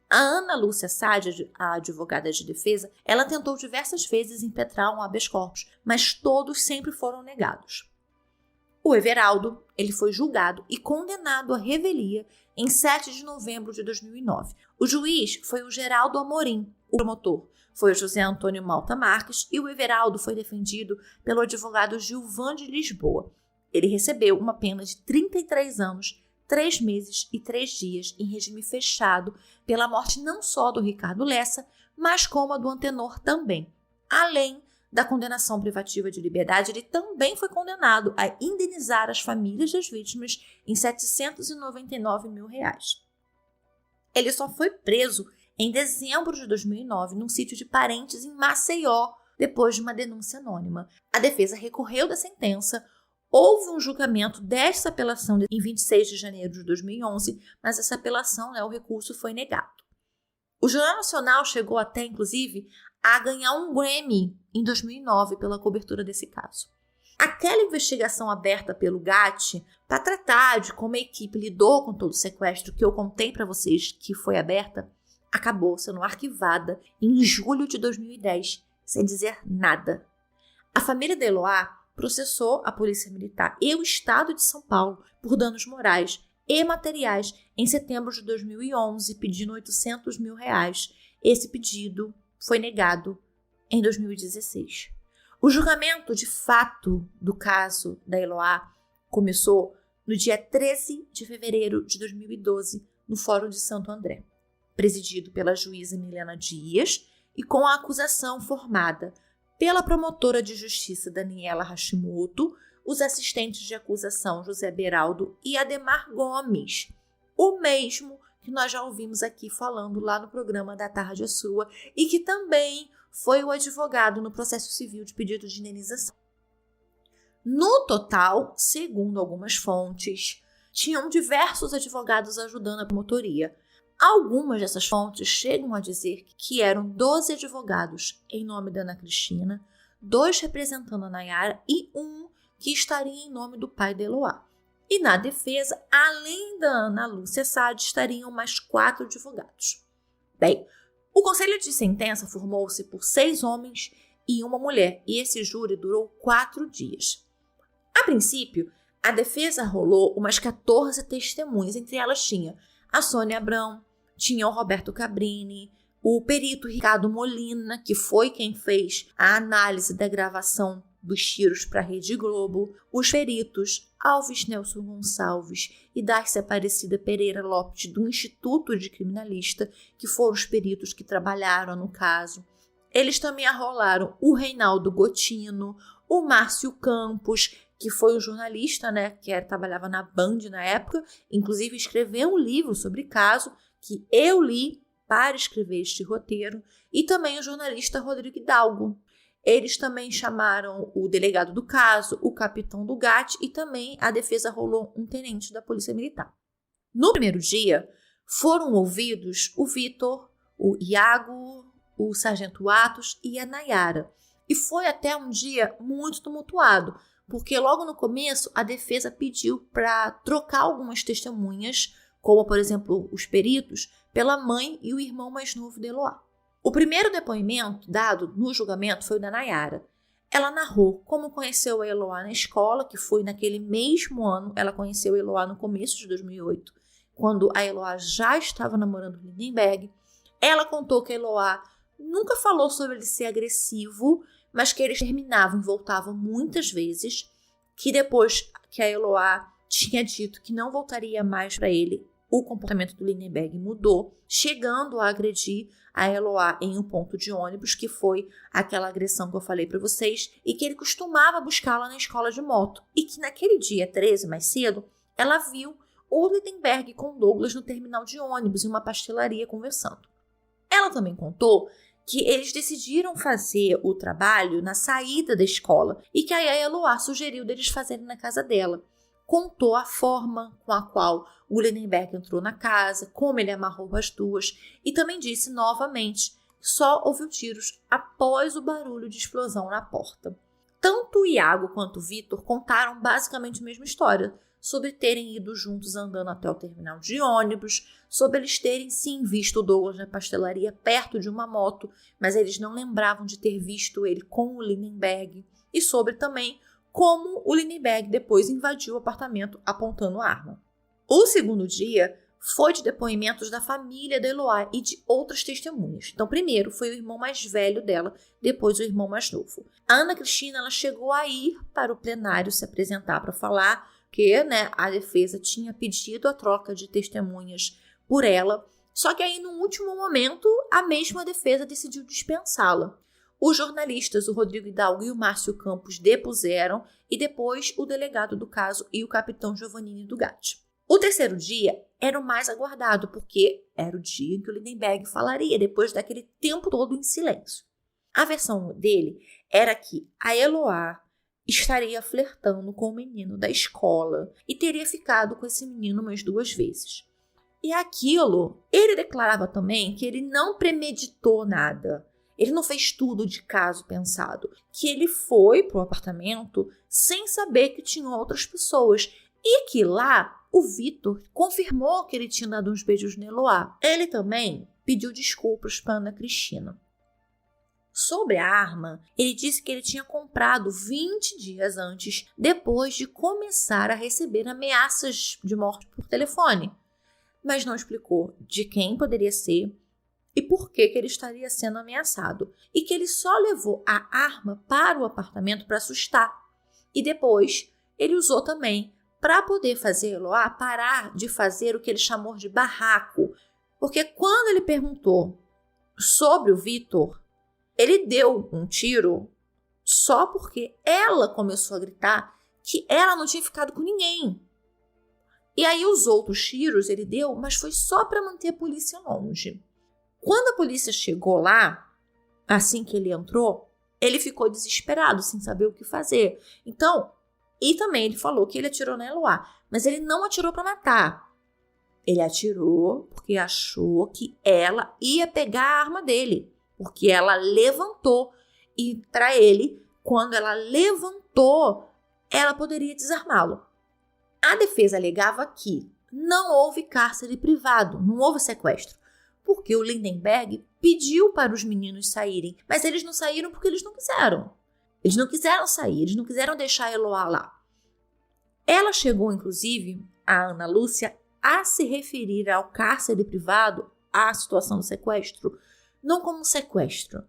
A Ana Lúcia Sade, a advogada de defesa, ela tentou diversas vezes impetrar um habeas corpus, mas todos sempre foram negados. O Everaldo, ele foi julgado e condenado à revelia em 7 de novembro de 2009. O juiz foi o Geraldo Amorim, o promotor foi o José Antônio Malta Marques e o Everaldo foi defendido pelo advogado Gilvan de Lisboa. Ele recebeu uma pena de 33 anos, 3 meses e 3 dias em regime fechado pela morte não só do Ricardo Lessa, mas como a do Antenor também. Além da condenação privativa de liberdade, ele também foi condenado a indenizar as famílias das vítimas em R$ 799 mil. Ele só foi preso em dezembro de 2009 num sítio de parentes em Maceió, depois de uma denúncia anônima. A defesa recorreu da sentença. Houve um julgamento desta apelação em 26 de janeiro de 2011, mas essa apelação, o recurso foi negado. O Jornal Nacional chegou até, inclusive, a ganhar um Grammy em 2009 pela cobertura desse caso. Aquela investigação aberta pelo GAT para tratar de como a equipe lidou com todo o sequestro que eu contei para vocês que foi aberta, acabou sendo arquivada em julho de 2010, sem dizer nada. A família de Eloá processou a Polícia Militar e o Estado de São Paulo por danos morais e materiais em setembro de 2011, pedindo R$ 800 mil. Esse pedido foi negado em 2016. O julgamento de fato do caso da Eloá começou no dia 13 de fevereiro de 2012, no Fórum de Santo André, presidido pela juíza Milena Dias e com a acusação formada pela promotora de justiça Daniela Hashimoto, os assistentes de acusação José Beraldo e Ademar Gomes, o mesmo que nós já ouvimos aqui falando lá no programa Da Tarde é Sua e que também foi o advogado no processo civil de pedido de indenização. No total, segundo algumas fontes, tinham diversos advogados ajudando a promotoria. Algumas dessas fontes chegam a dizer que eram 12 advogados em nome da Ana Cristina, 2 representando a Nayara e 1 que estaria em nome do pai de Eloá. E na defesa, além da Ana Lúcia Sade, estariam mais 4 advogados. Bem, o conselho de sentença formou-se por 6 homens e 1 mulher, e esse júri durou 4 dias. A princípio, a defesa rolou umas 14 testemunhas, entre elas tinha a Sônia Abrão, tinha o Roberto Cabrini, o perito Ricardo Molina, que foi quem fez a análise da gravação dos tiros para a Rede Globo, os peritos Alves Nelson Gonçalves e Darcy Aparecida Pereira Lopes, do Instituto de Criminalista, que foram os peritos que trabalharam no caso. Eles também arrolaram o Reinaldo Gotino, o Márcio Campos, que foi um jornalista, que trabalhava na Band na época, inclusive escreveu um livro sobre o caso, que eu li para escrever este roteiro, e também o jornalista Rodrigo Hidalgo. Eles também chamaram o delegado do caso, o capitão do GAT, e também a defesa rolou um tenente da Polícia Militar. No primeiro dia, foram ouvidos o Vitor, o Iago, o sargento Atos e a Nayara. E foi até um dia muito tumultuado, porque logo no começo a defesa pediu para trocar algumas testemunhas, como, por exemplo, os peritos, pela mãe e o irmão mais novo de Eloá. O primeiro depoimento dado no julgamento foi o da Nayara. Ela narrou como conheceu a Eloá na escola, que foi naquele mesmo ano. Ela conheceu a Eloá no começo de 2008, quando a Eloá já estava namorando o Lindenberg. Ela contou que a Eloá nunca falou sobre ele ser agressivo, mas que eles terminavam e voltavam muitas vezes, que depois que a Eloá tinha dito que não voltaria mais para ele, o comportamento do Lindenberg mudou, chegando a agredir a Eloá em um ponto de ônibus, que foi aquela agressão que eu falei para vocês, e que ele costumava buscá-la na escola de moto. E que naquele dia 13, mais cedo, ela viu o Lindenberg com Douglas no terminal de ônibus, em uma pastelaria, conversando. Ela também contou que eles decidiram fazer o trabalho na saída da escola e que a Eloá sugeriu deles fazerem na casa dela. Contou a forma com a qual o Lindenberg entrou na casa, como ele amarrou as duas, e também disse novamente que só ouviu tiros após o barulho de explosão na porta. Tanto o Iago quanto o Vitor contaram basicamente a mesma história, sobre terem ido juntos andando até o terminal de ônibus, sobre eles terem sim visto o Douglas na pastelaria perto de uma moto, mas eles não lembravam de ter visto ele com o Lindenberg, e sobre também como o Lindenberg depois invadiu o apartamento apontando a arma. O segundo dia foi de depoimentos da família da Eloá e de outras testemunhas. Então, primeiro foi o irmão mais velho dela, depois o irmão mais novo. A Ana Cristina ela chegou a ir para o plenário se apresentar para falar que a defesa tinha pedido a troca de testemunhas por ela, só que aí no último momento a mesma defesa decidiu dispensá-la. Os jornalistas, o Rodrigo Hidalgo e o Márcio Campos, depuseram e depois o delegado do caso e o capitão Giovannini Dugatti. O terceiro dia era o mais aguardado, porque era o dia em que o Lindenberg falaria, depois daquele tempo todo em silêncio. A versão dele era que a Eloá estaria flertando com o menino da escola e teria ficado com esse menino umas 2 vezes. E aquilo, ele declarava também que ele não premeditou nada. Ele não fez tudo de caso pensado, que ele foi para o apartamento sem saber que tinham outras pessoas e que lá o Vitor confirmou que ele tinha dado uns beijos na Eloá. Ele também pediu desculpas para Ana Cristina. Sobre a arma, ele disse que ele tinha comprado 20 dias antes, depois de começar a receber ameaças de morte por telefone, mas não explicou de quem poderia ser e por que ele estaria sendo ameaçado, e que ele só levou a arma para o apartamento para assustar, e depois ele usou também para poder fazer Eloá parar de fazer o que ele chamou de barraco, porque quando ele perguntou sobre o Vitor, ele deu um tiro só porque ela começou a gritar que ela não tinha ficado com ninguém. E aí os outros tiros ele deu, mas foi só para manter a polícia longe. Quando a polícia chegou lá, assim que ele entrou, ele ficou desesperado, sem saber o que fazer. Então, e também ele falou que ele atirou na Eloá, mas ele não atirou para matar. Ele atirou porque achou que ela ia pegar a arma dele, porque ela levantou e para ele, quando ela levantou, ela poderia desarmá-lo. A defesa alegava que não houve cárcere privado, não houve sequestro, porque o Lindenberg pediu para os meninos saírem, mas eles não saíram porque eles não quiseram. Eles não quiseram sair, eles não quiseram deixar a Eloá lá. Ela chegou, inclusive, a Ana Lúcia, a se referir ao cárcere privado, à situação do sequestro, não como um sequestro,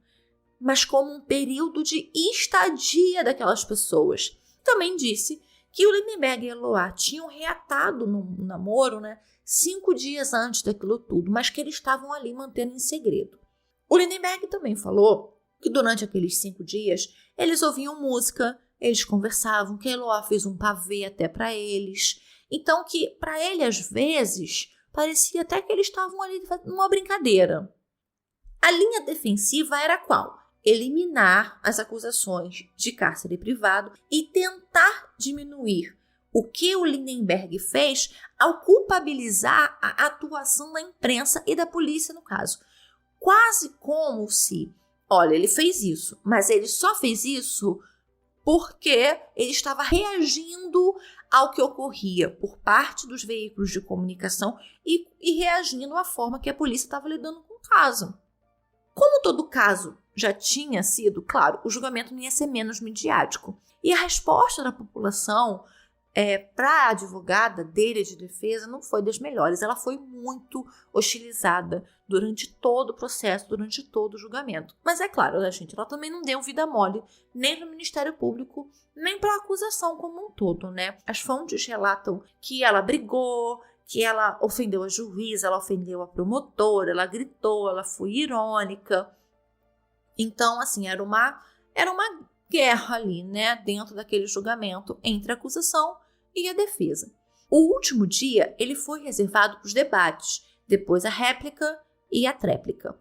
mas como um período de estadia daquelas pessoas. Também disse que o Lindenberg e a Eloá tinham reatado no namoro, 5 dias antes daquilo tudo, mas que eles estavam ali mantendo em segredo. O Lindenberg também falou que durante aqueles 5 dias eles ouviam música, eles conversavam, que a Eloá fez um pavê até para eles. Então que para ele, às vezes, parecia até que eles estavam ali numa brincadeira. A linha defensiva era qual? Eliminar as acusações de cárcere privado e tentar diminuir o que o Lindenberg fez ao culpabilizar a atuação da imprensa e da polícia no caso. Quase como se, olha, ele fez isso, mas ele só fez isso porque ele estava reagindo ao que ocorria por parte dos veículos de comunicação e reagindo à forma que a polícia estava lidando com o caso. Como todo caso já tinha sido, claro, o julgamento não ia ser menos midiático. E a resposta da população para a advogada dele de defesa não foi das melhores. Ela foi muito hostilizada durante todo o processo, durante todo o julgamento. Mas é claro, né, gente, ela também não deu vida mole nem para o Ministério Público, nem para a acusação como um todo, né? As fontes relatam que ela brigou, que ela ofendeu a juíza, ela ofendeu a promotora, ela gritou, ela foi irônica. Então, assim, era uma guerra ali, né, dentro daquele julgamento entre a acusação e a defesa. O último dia, ele foi reservado para os debates, depois a réplica e a tréplica.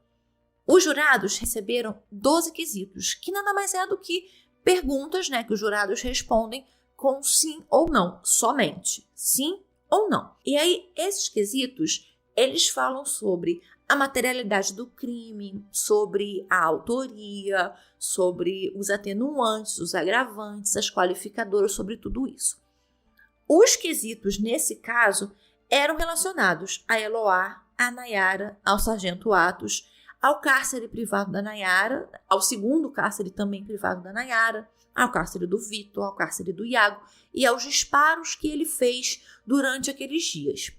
Os jurados receberam 12 quesitos, que nada mais é do que perguntas, né, que os jurados respondem com sim ou não, somente sim ou não. E aí, esses quesitos, eles falam sobre a materialidade do crime, sobre a autoria, sobre os atenuantes, os agravantes, as qualificadoras, sobre tudo isso. Os quesitos, nesse caso, eram relacionados a Eloá, a Nayara, ao sargento Atos, ao cárcere privado da Nayara, ao segundo cárcere também privado da Nayara, ao cárcere do Vitor, ao cárcere do Iago e aos disparos que ele fez durante aqueles dias.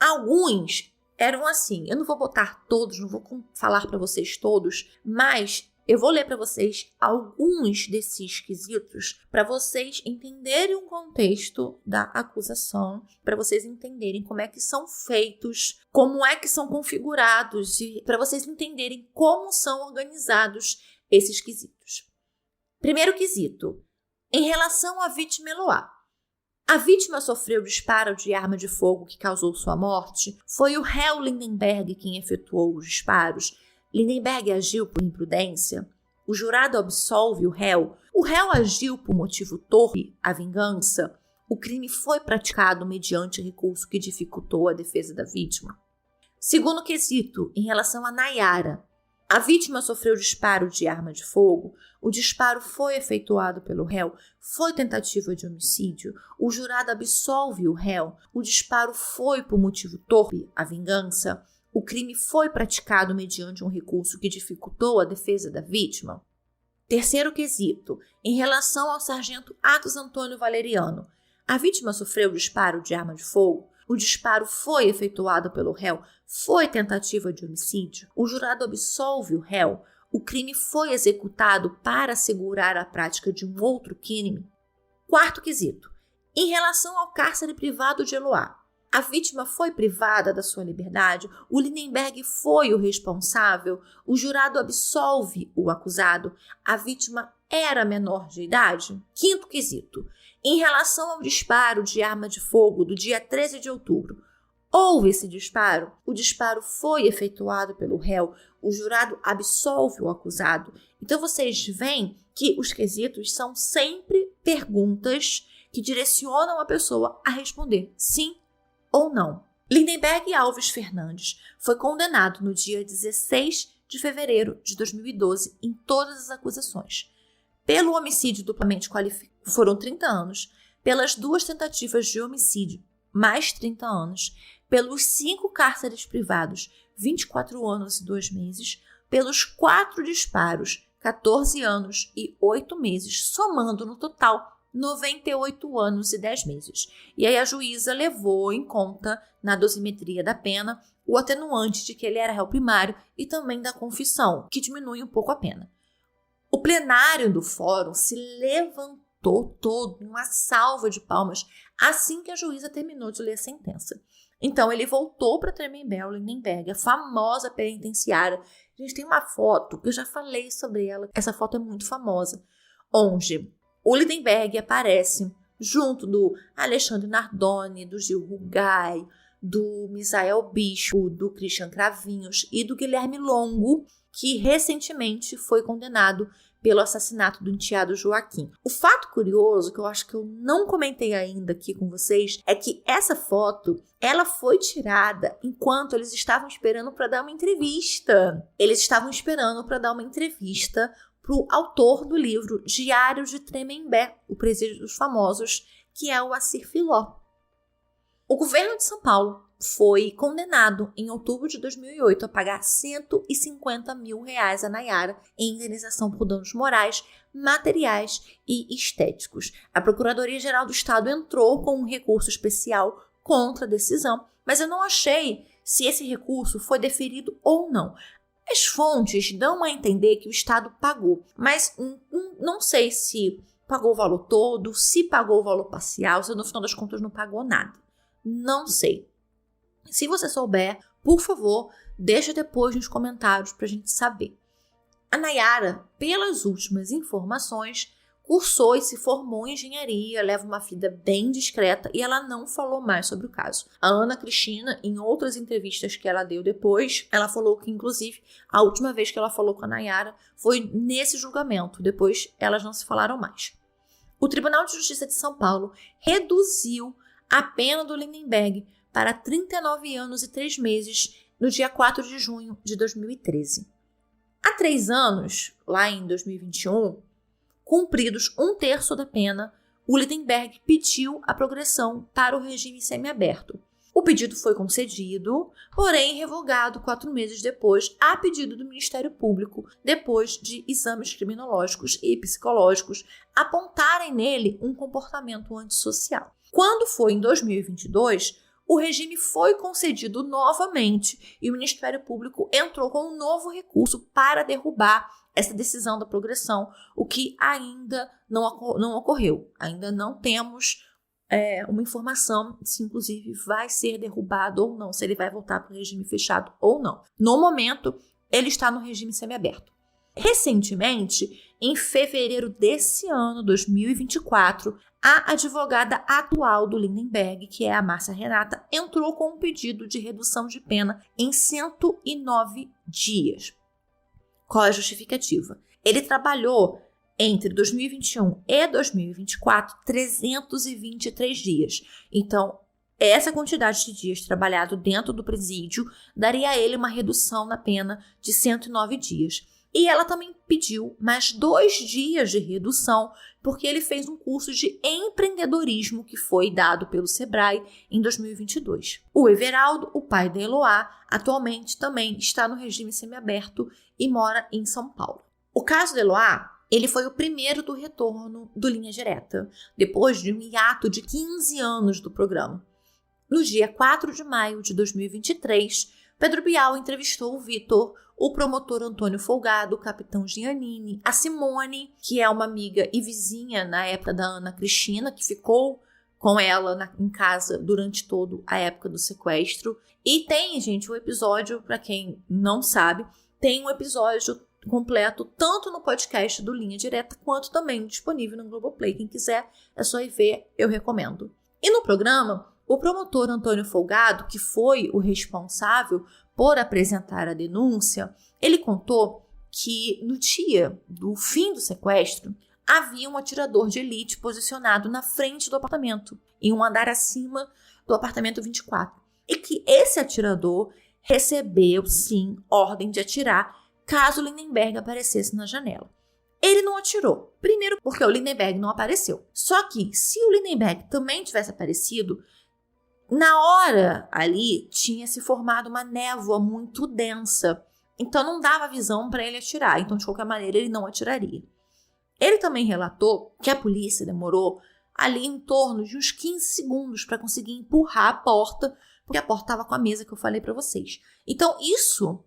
Alguns eram assim, eu não vou botar todos, não vou falar para vocês todos, mas eu vou ler para vocês alguns desses quesitos para vocês entenderem o contexto da acusação, para vocês entenderem como é que são feitos, como é que são configurados e para vocês entenderem como são organizados esses quesitos. Primeiro quesito, em relação à vítima Eloá. A vítima sofreu disparo de arma de fogo que causou sua morte. Foi o réu Lindenberg quem efetuou os disparos. Lindenberg agiu por imprudência. O jurado absolve o réu. O réu agiu por motivo torpe, a vingança. O crime foi praticado mediante recurso que dificultou a defesa da vítima. Segundo quesito, em relação a Nayara. A vítima sofreu disparo de arma de fogo. O disparo foi efetuado pelo réu. Foi tentativa de homicídio. O jurado absolve o réu. O disparo foi por motivo torpe, a vingança. O crime foi praticado mediante um recurso que dificultou a defesa da vítima. Terceiro quesito, em relação ao sargento Atos Antônio Valeriano. A vítima sofreu disparo de arma de fogo. O disparo foi efetuado pelo réu. Foi tentativa de homicídio. O jurado absolve o réu. O crime foi executado para assegurar a prática de um outro crime. Quarto quesito. Em relação ao cárcere privado de Eloá. A vítima foi privada da sua liberdade. O Lindenberg foi o responsável. O jurado absolve o acusado. A vítima era menor de idade. Quinto quesito. Em relação ao disparo de arma de fogo do dia 13 de outubro, houve esse disparo? O disparo foi efetuado pelo réu. O jurado absolve o acusado. Então, vocês veem que os quesitos são sempre perguntas que direcionam a pessoa a responder sim ou não. Lindenberg Alves Fernandes foi condenado no dia 16 de fevereiro de 2012 em todas as acusações. Pelo homicídio duplamente qualificado, foram 30 anos. Pelas 2 tentativas de homicídio, mais 30 anos. Pelos 5 cárceres privados, 24 anos e 2 meses. Pelos 4 disparos, 14 anos e 8 meses, somando no total 98 anos e 10 meses. E aí a juíza levou em conta, na dosimetria da pena, o atenuante de que ele era réu primário e também da confissão, que diminui um pouco a pena. O plenário do fórum se levantou todo, uma salva de palmas, assim que a juíza terminou de ler a sentença. Então, ele voltou para Tremembé, Lindenberg, a famosa penitenciária. A gente tem uma foto, que eu já falei sobre ela, essa foto é muito famosa, onde o Lindenberg aparece junto do Alexandre Nardoni, do Gil Rugai, do Misael Bispo, do Christian Cravinhos e do Guilherme Longo, que recentemente foi condenado pelo assassinato do enteado Joaquim. O fato curioso, que eu acho que eu não comentei ainda aqui com vocês, é que essa foto, ela foi tirada enquanto eles estavam esperando para dar uma entrevista. Eles estavam esperando para dar uma entrevista para o autor do livro Diário de Tremembé, o Presídio dos Famosos, que é o Assir Filó. O governo de São Paulo foi condenado em outubro de 2008 a pagar R$150 mil a Nayara em indenização por danos morais, materiais e estéticos. A Procuradoria-Geral do Estado entrou com um recurso especial contra a decisão, mas eu não achei se esse recurso foi deferido ou não. As fontes dão a entender que o Estado pagou, mas não sei se pagou o valor todo, se pagou o valor parcial, se no final das contas não pagou nada. Não sei. Se você souber, por favor, deixa depois nos comentários para a gente saber. A Nayara, pelas últimas informações, cursou e se formou em engenharia, leva uma vida bem discreta e ela não falou mais sobre o caso. A Ana Cristina, em outras entrevistas que ela deu depois, ela falou que, inclusive, a última vez que ela falou com a Nayara foi nesse julgamento. Depois, elas não se falaram mais. O Tribunal de Justiça de São Paulo reduziu a pena do Lindenberg para 39 anos e 3 meses no dia 4 de junho de 2013. Há 3 anos, lá em 2021, cumpridos 1/3 da pena, o Lindenberg pediu a progressão para o regime semiaberto. O pedido foi concedido, porém revogado 4 meses depois, a pedido do Ministério Público, depois de exames criminológicos e psicológicos apontarem nele um comportamento antissocial. Quando foi em 2022, o regime foi concedido novamente e o Ministério Público entrou com um novo recurso para derrubar essa decisão da progressão, o que ainda não ocorreu. Ainda não temos uma informação se, inclusive, vai ser derrubado ou não, se ele vai voltar para o regime fechado ou não. No momento, ele está no regime semiaberto. Recentemente, em fevereiro desse ano, 2024, a advogada atual do Lindenberg, que é a Márcia Renata, entrou com um pedido de redução de pena em 109 dias. Qual é a justificativa? Ele trabalhou entre 2021 e 2024 323 dias. Então, essa quantidade de dias trabalhado dentro do presídio daria a ele uma redução na pena de 109 dias. E ela também pediu mais 2 dias de redução, porque ele fez um curso de empreendedorismo que foi dado pelo Sebrae em 2022. O Everaldo, o pai da Eloá, atualmente também está no regime semiaberto e mora em São Paulo. O caso da Eloá, ele foi o primeiro do retorno do Linha Direta, depois de um hiato de 15 anos do programa. No dia 4 de maio de 2023, Pedro Bial entrevistou o Vitor, o promotor Antônio Folgado, o capitão Giannini, a Simone, que é uma amiga e vizinha na época da Ana Cristina, que ficou com ela em casa durante toda a época do sequestro. E tem, gente, um episódio, para quem não sabe, tem um episódio completo tanto no podcast do Linha Direta quanto também disponível no Globoplay. Quem quiser é só ir ver, eu recomendo. E no programa, o promotor Antônio Folgado, que foi o responsável por apresentar a denúncia, ele contou que no dia do fim do sequestro, havia um atirador de elite posicionado na frente do apartamento, em um andar acima do apartamento 24, e que esse atirador recebeu, sim, ordem de atirar caso o Lindenberg aparecesse na janela. Ele não atirou, primeiro porque o Lindenberg não apareceu. Só que, se o Lindenberg também tivesse aparecido, na hora ali tinha se formado uma névoa muito densa, então não dava visão para ele atirar, então de qualquer maneira ele não atiraria. Ele também relatou que a polícia demorou ali em torno de uns 15 segundos para conseguir empurrar a porta, porque a porta estava com a mesa que eu falei para vocês. Então isso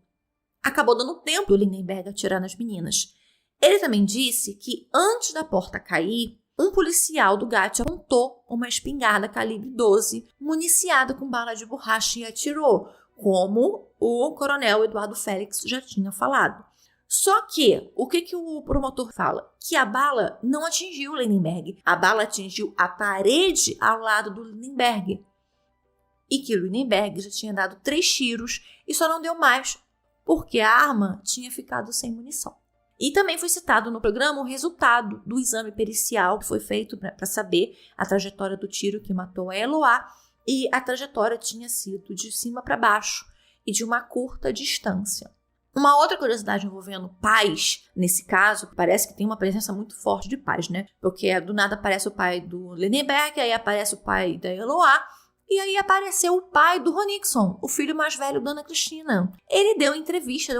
acabou dando tempo do Lindenberg atirar nas meninas. Ele também disse que antes da porta cair, um policial do GAT apontou uma espingarda calibre 12 municiada com bala de borracha e atirou, como o coronel Eduardo Félix já tinha falado. Só que, o que o promotor fala? Que a bala não atingiu o Lindenberg. A bala atingiu a parede ao lado do Lindenberg. E que o Lindenberg já tinha dado 3 tiros e só não deu mais, porque a arma tinha ficado sem munição. E também foi citado no programa o resultado do exame pericial que foi feito para saber a trajetória do tiro que matou a Eloá, e a trajetória tinha sido de cima para baixo e de uma curta distância. Uma outra curiosidade envolvendo pais, nesse caso, parece que tem uma presença muito forte de pais, né? Porque do nada aparece o pai do Lindenberg, aí aparece o pai da Eloá, e aí apareceu o pai do Ronixon, o filho mais velho da Ana Cristina. Ele deu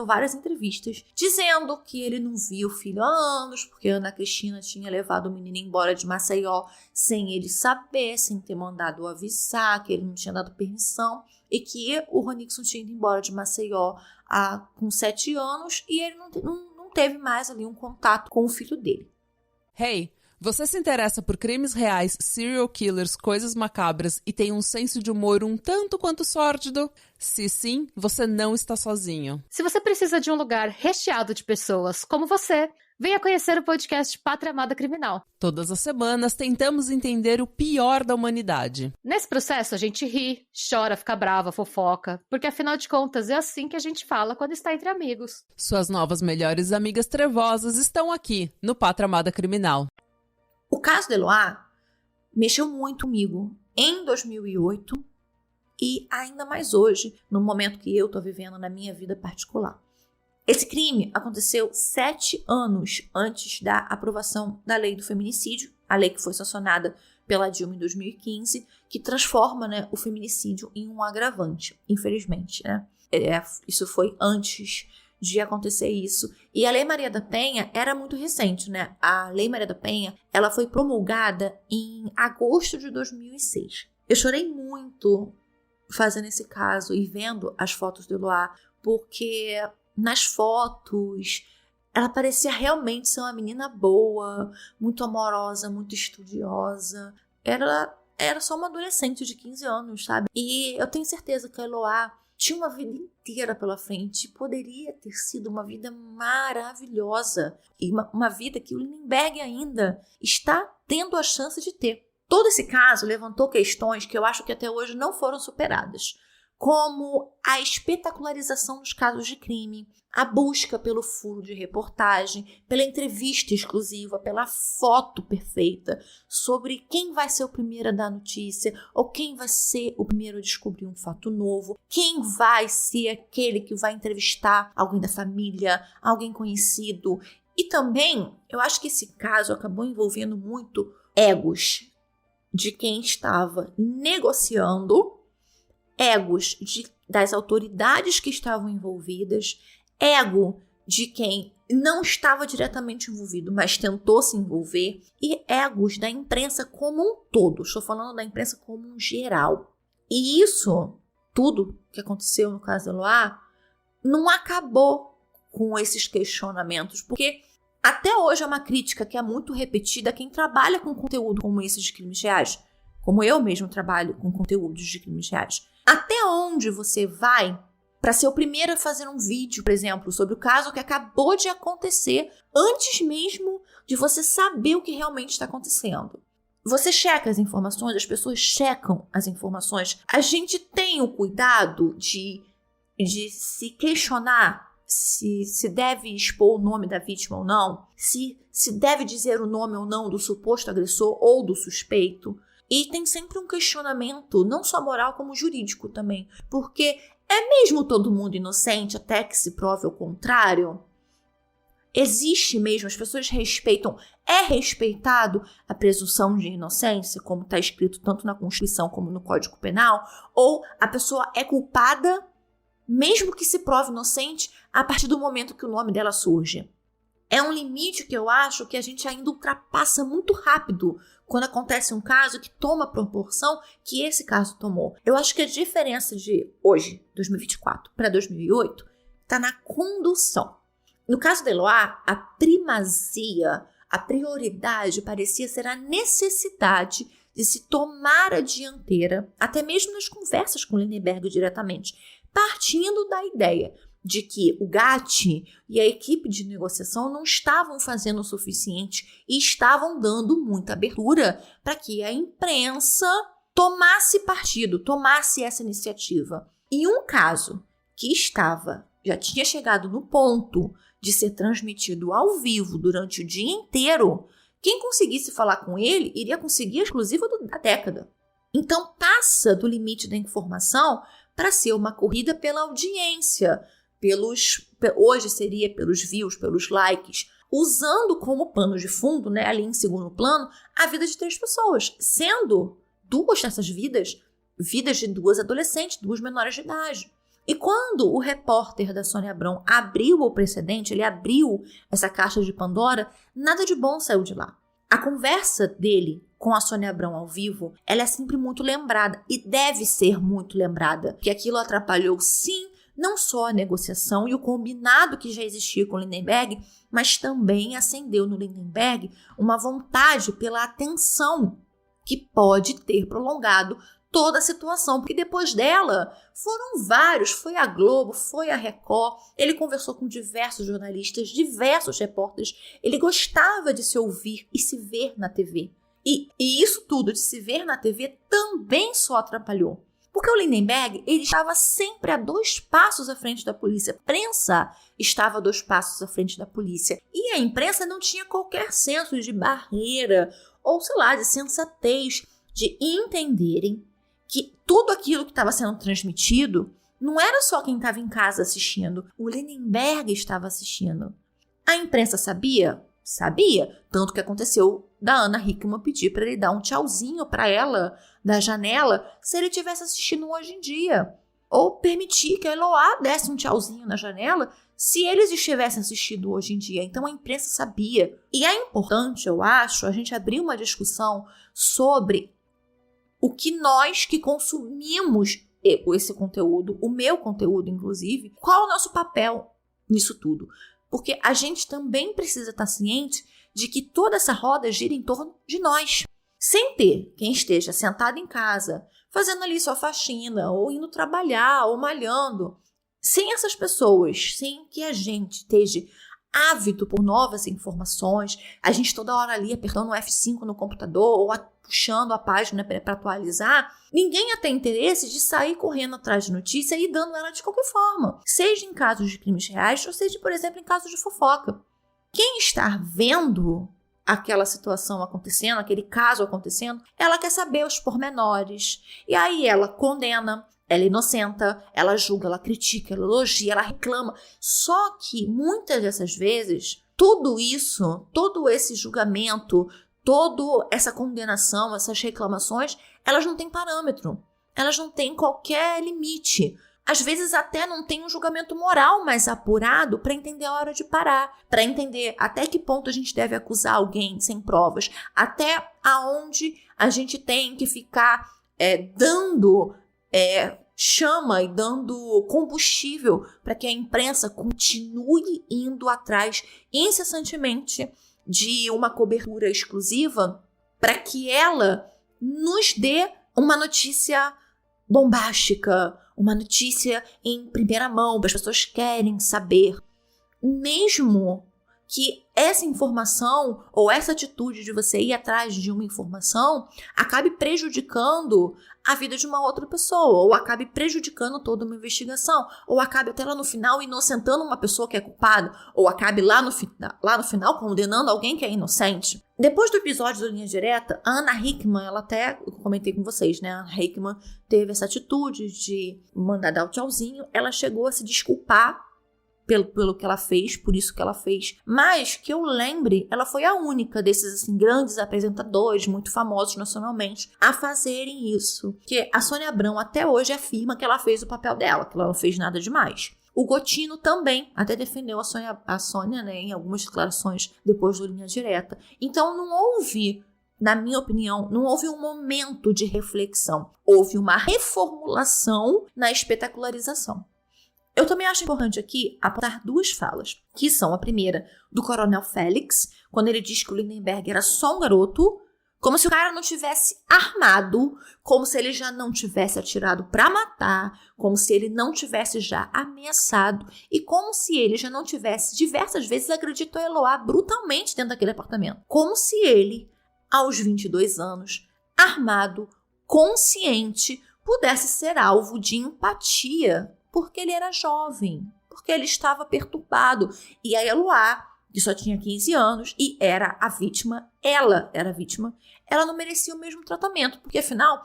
várias entrevistas, dizendo que ele não via o filho há anos, porque a Ana Cristina tinha levado o menino embora de Maceió sem ele saber, sem ter mandado avisar, que ele não tinha dado permissão, e que o Ronixon tinha ido embora de Maceió com 7 anos, e ele não teve mais ali um contato com o filho dele. Hey, você se interessa por crimes reais, serial killers, coisas macabras e tem um senso de humor um tanto quanto sórdido? Se sim, você não está sozinho. Se você precisa de um lugar recheado de pessoas como você, venha conhecer o podcast Pátria Amada Criminal. Todas as semanas tentamos entender o pior da humanidade. Nesse processo a gente ri, chora, fica brava, fofoca, porque afinal de contas é assim que a gente fala quando está entre amigos. Suas novas melhores amigas trevosas estão aqui, no Pátria Amada Criminal. O caso da Eloá mexeu muito comigo em 2008 e ainda mais hoje, no momento que eu estou vivendo na minha vida particular. Esse crime aconteceu 7 anos antes da aprovação da lei do feminicídio, a lei que foi sancionada pela Dilma em 2015, que transforma, né, o feminicídio em um agravante, infelizmente. Né? Isso foi antes de acontecer isso. E a Lei Maria da Penha era muito recente, né? A Lei Maria da Penha, ela foi promulgada em agosto de 2006. Eu chorei muito fazendo esse caso e vendo as fotos de Eloá, porque nas fotos ela parecia realmente ser uma menina boa, muito amorosa, muito estudiosa. Era só uma adolescente de 15 anos, sabe? E eu tenho certeza que a Eloá tinha uma vida inteira pela frente, poderia ter sido uma vida maravilhosa e uma vida que o Lindenberg ainda está tendo a chance de ter. Todo esse caso levantou questões que eu acho que até hoje não foram superadas, como a espetacularização dos casos de crime, a busca pelo furo de reportagem, pela entrevista exclusiva, pela foto perfeita sobre quem vai ser o primeiro a dar notícia ou quem vai ser o primeiro a descobrir um fato novo, quem vai ser aquele que vai entrevistar alguém da família, alguém conhecido. E também, eu acho que esse caso acabou envolvendo muito egos de quem estava negociando, egos das autoridades que estavam envolvidas, ego de quem não estava diretamente envolvido, mas tentou se envolver, e egos da imprensa como um todo. Estou falando da imprensa como um geral. E isso, tudo que aconteceu no caso da Eloá, não acabou com esses questionamentos, porque até hoje é uma crítica que é muito repetida a quem trabalha com conteúdo como esses de crimes reais, como eu mesmo trabalho com conteúdos de crimes reais. Até onde você vai para ser o primeiro a fazer um vídeo, por exemplo, sobre o caso que acabou de acontecer, antes mesmo de você saber o que realmente está acontecendo? Você checa as informações, as pessoas checam as informações. A gente tem o cuidado de se questionar se deve expor o nome da vítima ou não, se deve dizer o nome ou não do suposto agressor ou do suspeito. E tem sempre um questionamento, não só moral, como jurídico também. Porque é mesmo todo mundo inocente até que se prove o contrário? Existe mesmo, as pessoas respeitam, é respeitado a presunção de inocência, como está escrito tanto na Constituição como no Código Penal? Ou a pessoa é culpada, mesmo que se prove inocente, a partir do momento que o nome dela surge? É um limite que eu acho que a gente ainda ultrapassa muito rápido quando acontece um caso que toma a proporção que esse caso tomou. Eu acho que a diferença de hoje, 2024, para 2008, está na condução. No caso da Eloá, a primazia, a prioridade parecia ser a necessidade de se tomar a dianteira, até mesmo nas conversas com Lindenberg diretamente, partindo da ideia de que o GAT e a equipe de negociação não estavam fazendo o suficiente e estavam dando muita abertura para que a imprensa tomasse partido, tomasse essa iniciativa. E um caso que já tinha chegado no ponto de ser transmitido ao vivo durante o dia inteiro, quem conseguisse falar com ele iria conseguir a exclusiva da década. Então passa do limite da informação para ser uma corrida pela audiência, hoje seria pelos views, pelos likes, usando como pano de fundo, né, ali em segundo plano, a vida de 3 pessoas, sendo 2 dessas vidas de 2 adolescentes, 2 menores de idade. E quando o repórter da Sônia Abrão abriu o precedente, ele abriu essa caixa de Pandora, nada de bom saiu de lá. A conversa dele com a Sônia Abrão ao vivo, ela é sempre muito lembrada e deve ser muito lembrada, porque aquilo atrapalhou, sim, não só a negociação e o combinado que já existia com o Lindenberg, mas também acendeu no Lindenberg uma vontade pela atenção que pode ter prolongado toda a situação, porque depois dela foram vários, foi a Globo, foi a Record, ele conversou com diversos jornalistas, diversos repórteres, ele gostava de se ouvir e se ver na TV. E isso tudo de se ver na TV também só atrapalhou. Porque o Lindenberg, ele estava sempre a 2 passos à frente da polícia. A imprensa estava a 2 passos à frente da polícia. E a imprensa não tinha qualquer senso de barreira ou, sei lá, de sensatez, de entenderem que tudo aquilo que estava sendo transmitido não era só quem estava em casa assistindo. O Lindenberg estava assistindo. A imprensa sabia? Sabia. Tanto que aconteceu da Ana Hickman pedir para ele dar um tchauzinho para ela da janela se ele estivesse assistindo hoje em dia. Ou permitir que a Eloá desse um tchauzinho na janela se eles estivessem assistindo hoje em dia. Então a imprensa sabia. E é importante, eu acho, a gente abrir uma discussão sobre o que nós que consumimos esse conteúdo, o meu conteúdo inclusive, qual é o nosso papel nisso tudo. Porque a gente também precisa estar ciente de que toda essa roda gira em torno de nós. Sem ter quem esteja sentado em casa, fazendo ali sua faxina, ou indo trabalhar, ou malhando. Sem essas pessoas, sem que a gente esteja ávido por novas informações, a gente toda hora ali apertando o F5 no computador, ou puxando a página para atualizar, ninguém ia ter interesse de sair correndo atrás de notícia e dando ela de qualquer forma. Seja em casos de crimes reais, ou seja, por exemplo, em casos de fofoca. Quem está vendo aquela situação acontecendo, aquele caso acontecendo, ela quer saber os pormenores. E aí ela condena, ela inocenta, ela julga, ela critica, ela elogia, ela reclama. Só que muitas dessas vezes, tudo isso, todo esse julgamento, toda essa condenação, essas reclamações, elas não têm parâmetro. Elas não têm qualquer limite. Às vezes até não tem um julgamento moral mais apurado para entender a hora de parar, para entender até que ponto a gente deve acusar alguém sem provas, até aonde a gente tem que ficar dando chama e dando combustível para que a imprensa continue indo atrás incessantemente de uma cobertura exclusiva para que ela nos dê uma notícia bombástica, uma notícia em primeira mão, as pessoas querem saber. Mesmo que essa informação ou essa atitude de você ir atrás de uma informação acabe prejudicando a vida de uma outra pessoa, ou acabe prejudicando toda uma investigação, ou acabe até lá no final inocentando uma pessoa que é culpada, ou acabe lá no final condenando alguém que é inocente. Depois do episódio do Linha Direta, a Ana Hickman, ela até, eu comentei com vocês, né? A Ana Hickman teve essa atitude de mandar dar o tchauzinho, ela chegou a se desculpar pelo que ela fez, por isso que ela fez. Mas, que eu lembre, ela foi a única desses assim, grandes apresentadores, muito famosos nacionalmente, a fazerem isso. Porque a Sônia Abrão até hoje afirma que ela fez o papel dela, que ela não fez nada demais. O Gotino também até defendeu a Sônia, né, em algumas declarações depois do Linha Direta. Então não houve, na minha opinião, não houve um momento de reflexão. Houve uma reformulação na espetacularização. Eu também acho importante aqui apontar 2 falas, que são a primeira do Coronel Félix, quando ele diz que o Lindenberg era só um garoto, como se o cara não tivesse armado, como se ele já não tivesse atirado para matar, como se ele não tivesse já ameaçado e como se ele já não tivesse diversas vezes agredido a Eloá brutalmente dentro daquele apartamento. Como se ele, aos 22 anos, armado, consciente, pudesse ser alvo de empatia, porque ele era jovem, porque ele estava perturbado. E a Eloá, que só tinha 15 anos e era a vítima, ela era a vítima, ela não merecia o mesmo tratamento, porque afinal,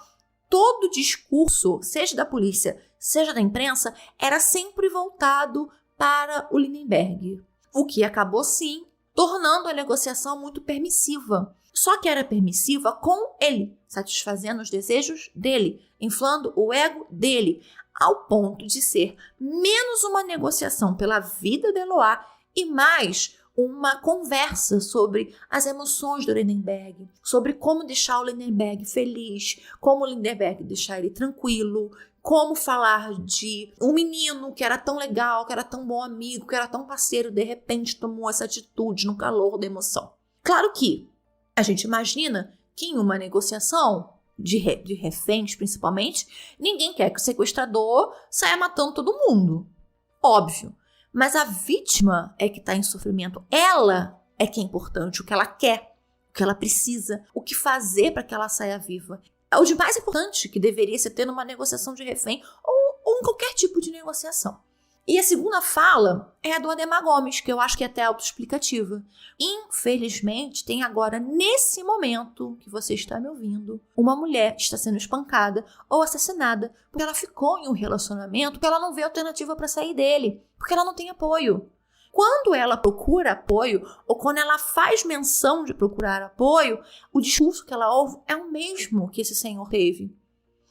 todo discurso, seja da polícia, seja da imprensa, era sempre voltado para o Lindenberg, o que acabou, sim, tornando a negociação muito permissiva. Só que era permissiva com ele, satisfazendo os desejos dele, inflando o ego dele, ao ponto de ser menos uma negociação pela vida de Eloá e mais uma conversa sobre as emoções do Lindenberg, sobre como deixar o Lindenberg feliz, como o Lindenberg deixar ele tranquilo, como falar de um menino que era tão legal, que era tão bom amigo, que era tão parceiro, de repente tomou essa atitude no calor da emoção. Claro que a gente imagina que em uma negociação de reféns, principalmente, ninguém quer que o sequestrador saia matando todo mundo. Óbvio. Mas a vítima é que está em sofrimento. Ela é que é importante, o que ela quer, o que ela precisa, o que fazer para que ela saia viva. É o de mais importante que deveria ser ter numa negociação de refém ou em qualquer tipo de negociação. E a segunda fala é a do Ademar Gomes, que eu acho que é até autoexplicativa. Infelizmente, tem agora, nesse momento que você está me ouvindo, uma mulher está sendo espancada ou assassinada porque ela ficou em um relacionamento que ela não vê alternativa para sair dele, porque ela não tem apoio. Quando ela procura apoio, ou quando ela faz menção de procurar apoio, o discurso que ela ouve é o mesmo que esse senhor teve.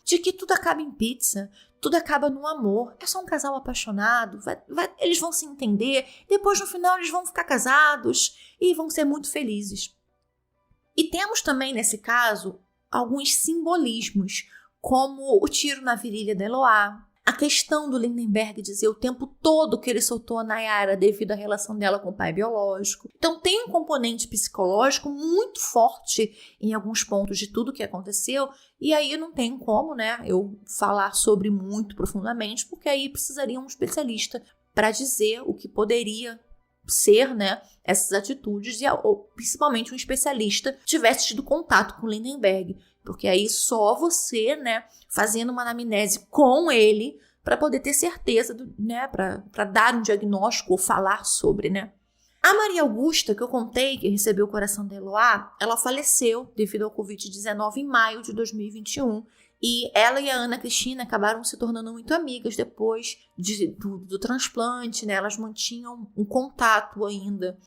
De que tudo acaba em pizza, tudo acaba no amor, é só um casal apaixonado, eles vão se entender, depois no final eles vão ficar casados e vão ser muito felizes. E temos também, nesse caso, alguns simbolismos, como o tiro na virilha de Eloá, a questão do Lindenberg dizer o tempo todo que ele soltou a Nayara devido à relação dela com o pai biológico. Então tem um componente psicológico muito forte em alguns pontos de tudo que aconteceu, e aí não tem como, né, eu falar sobre muito profundamente, porque aí precisaria um especialista para dizer o que poderia ser, né, essas atitudes, ou principalmente um especialista tivesse tido contato com o Lindenberg. Porque aí só você, né, fazendo uma anamnese com ele para poder ter certeza, né, para dar um diagnóstico ou falar sobre, né. A Maria Augusta, que eu contei, que recebeu o coração de Eloá, ela faleceu devido ao Covid-19 em maio de 2021. E ela e a Ana Cristina acabaram se tornando muito amigas depois do transplante, né, elas mantinham um contato ainda.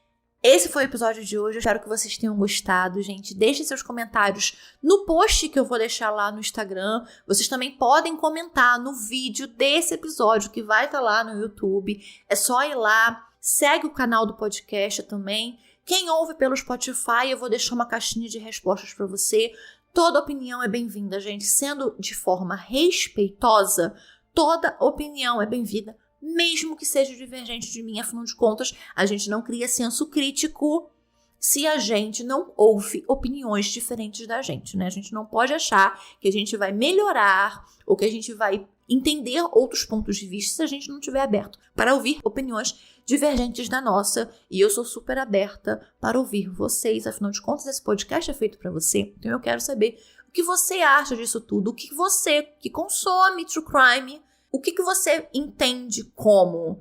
Esse foi o episódio de hoje, eu espero que vocês tenham gostado, gente. Deixem seus comentários no post que eu vou deixar lá no Instagram. Vocês também podem comentar no vídeo desse episódio que vai estar lá no YouTube. É só ir lá, segue o canal do podcast também. Quem ouve pelo Spotify, eu vou deixar uma caixinha de respostas para você. Toda opinião é bem-vinda, gente. Sendo de forma respeitosa, toda opinião é bem-vinda. Mesmo que seja divergente de mim, afinal de contas, a gente não cria senso crítico se a gente não ouve opiniões diferentes da gente, né? A gente não pode achar que a gente vai melhorar ou que a gente vai entender outros pontos de vista se a gente não estiver aberto para ouvir opiniões divergentes da nossa. E eu sou super aberta para ouvir vocês, afinal de contas, esse podcast é feito para você. Então eu quero saber o que você acha disso tudo, o que você que consome true crime, o que você entende como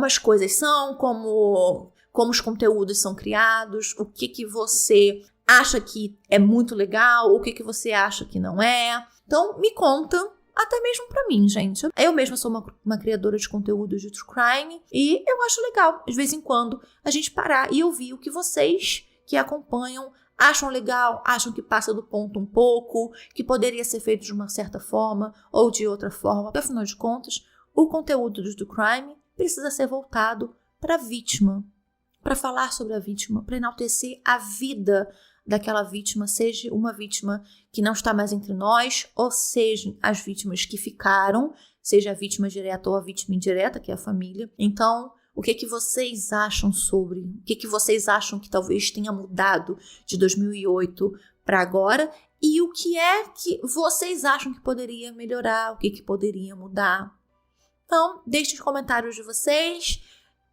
as coisas são, como os conteúdos são criados, o que você acha que é muito legal, o que você acha que não é. Então, me conta, até mesmo pra mim, gente. Eu mesma sou uma criadora de conteúdos de true crime e eu acho legal, de vez em quando, a gente parar e ouvir o que vocês que acompanham acham legal, acham que passa do ponto um pouco, que poderia ser feito de uma certa forma ou de outra forma. Afinal de contas, o conteúdo do true crime precisa ser voltado para a vítima, para falar sobre a vítima, para enaltecer a vida daquela vítima, seja uma vítima que não está mais entre nós, ou seja, as vítimas que ficaram, seja a vítima direta ou a vítima indireta, que é a família. Então, o que vocês acham sobre? O que vocês acham que talvez tenha mudado de 2008 para agora? E o que é que vocês acham que poderia melhorar? O que poderia mudar? Então, deixem os comentários de vocês.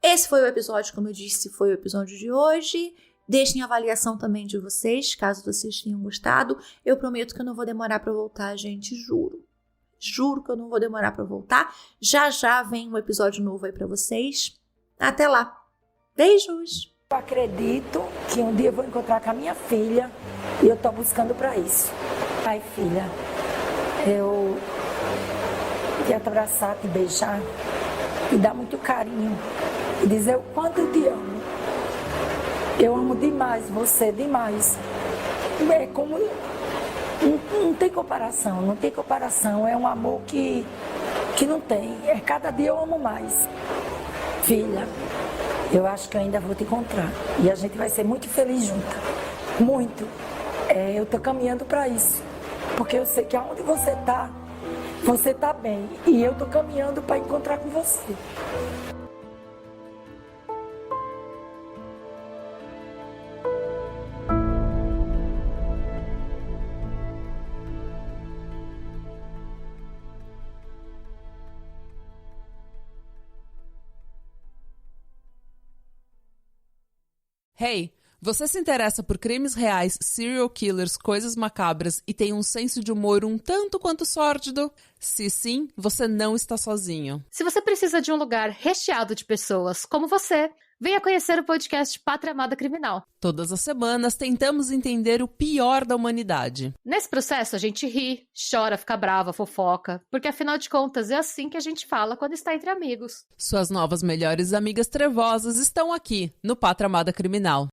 Esse foi o episódio, como eu disse, foi o episódio de hoje. Deixem a avaliação também de vocês, caso vocês tenham gostado. Eu prometo que eu não vou demorar para voltar, gente, juro. Juro que eu não vou demorar para voltar. Já vem um episódio novo aí para vocês. Até lá. Beijos. Eu acredito que um dia eu vou encontrar com a minha filha e eu tô buscando para isso. Pai, filha, eu quero te abraçar, te beijar e dar muito carinho e dizer o quanto eu te amo. Eu amo demais você, demais. É como... Não tem comparação, não tem comparação. É um amor que não tem. Cada dia eu amo mais. Filha, eu acho que eu ainda vou te encontrar. E a gente vai ser muito feliz junta. Muito. Eu tô caminhando para isso. Porque eu sei que aonde você tá bem. E eu tô caminhando para encontrar com você. Hey, você se interessa por crimes reais, serial killers, coisas macabras e tem um senso de humor um tanto quanto sórdido? Se sim, você não está sozinho. Se você precisa de um lugar recheado de pessoas como você, venha conhecer o podcast Pátria Amada Criminal. Todas as semanas tentamos entender o pior da humanidade. Nesse processo a gente ri, chora, fica brava, fofoca, porque afinal de contas é assim que a gente fala quando está entre amigos. Suas novas melhores amigas trevosas estão aqui no Pátria Amada Criminal.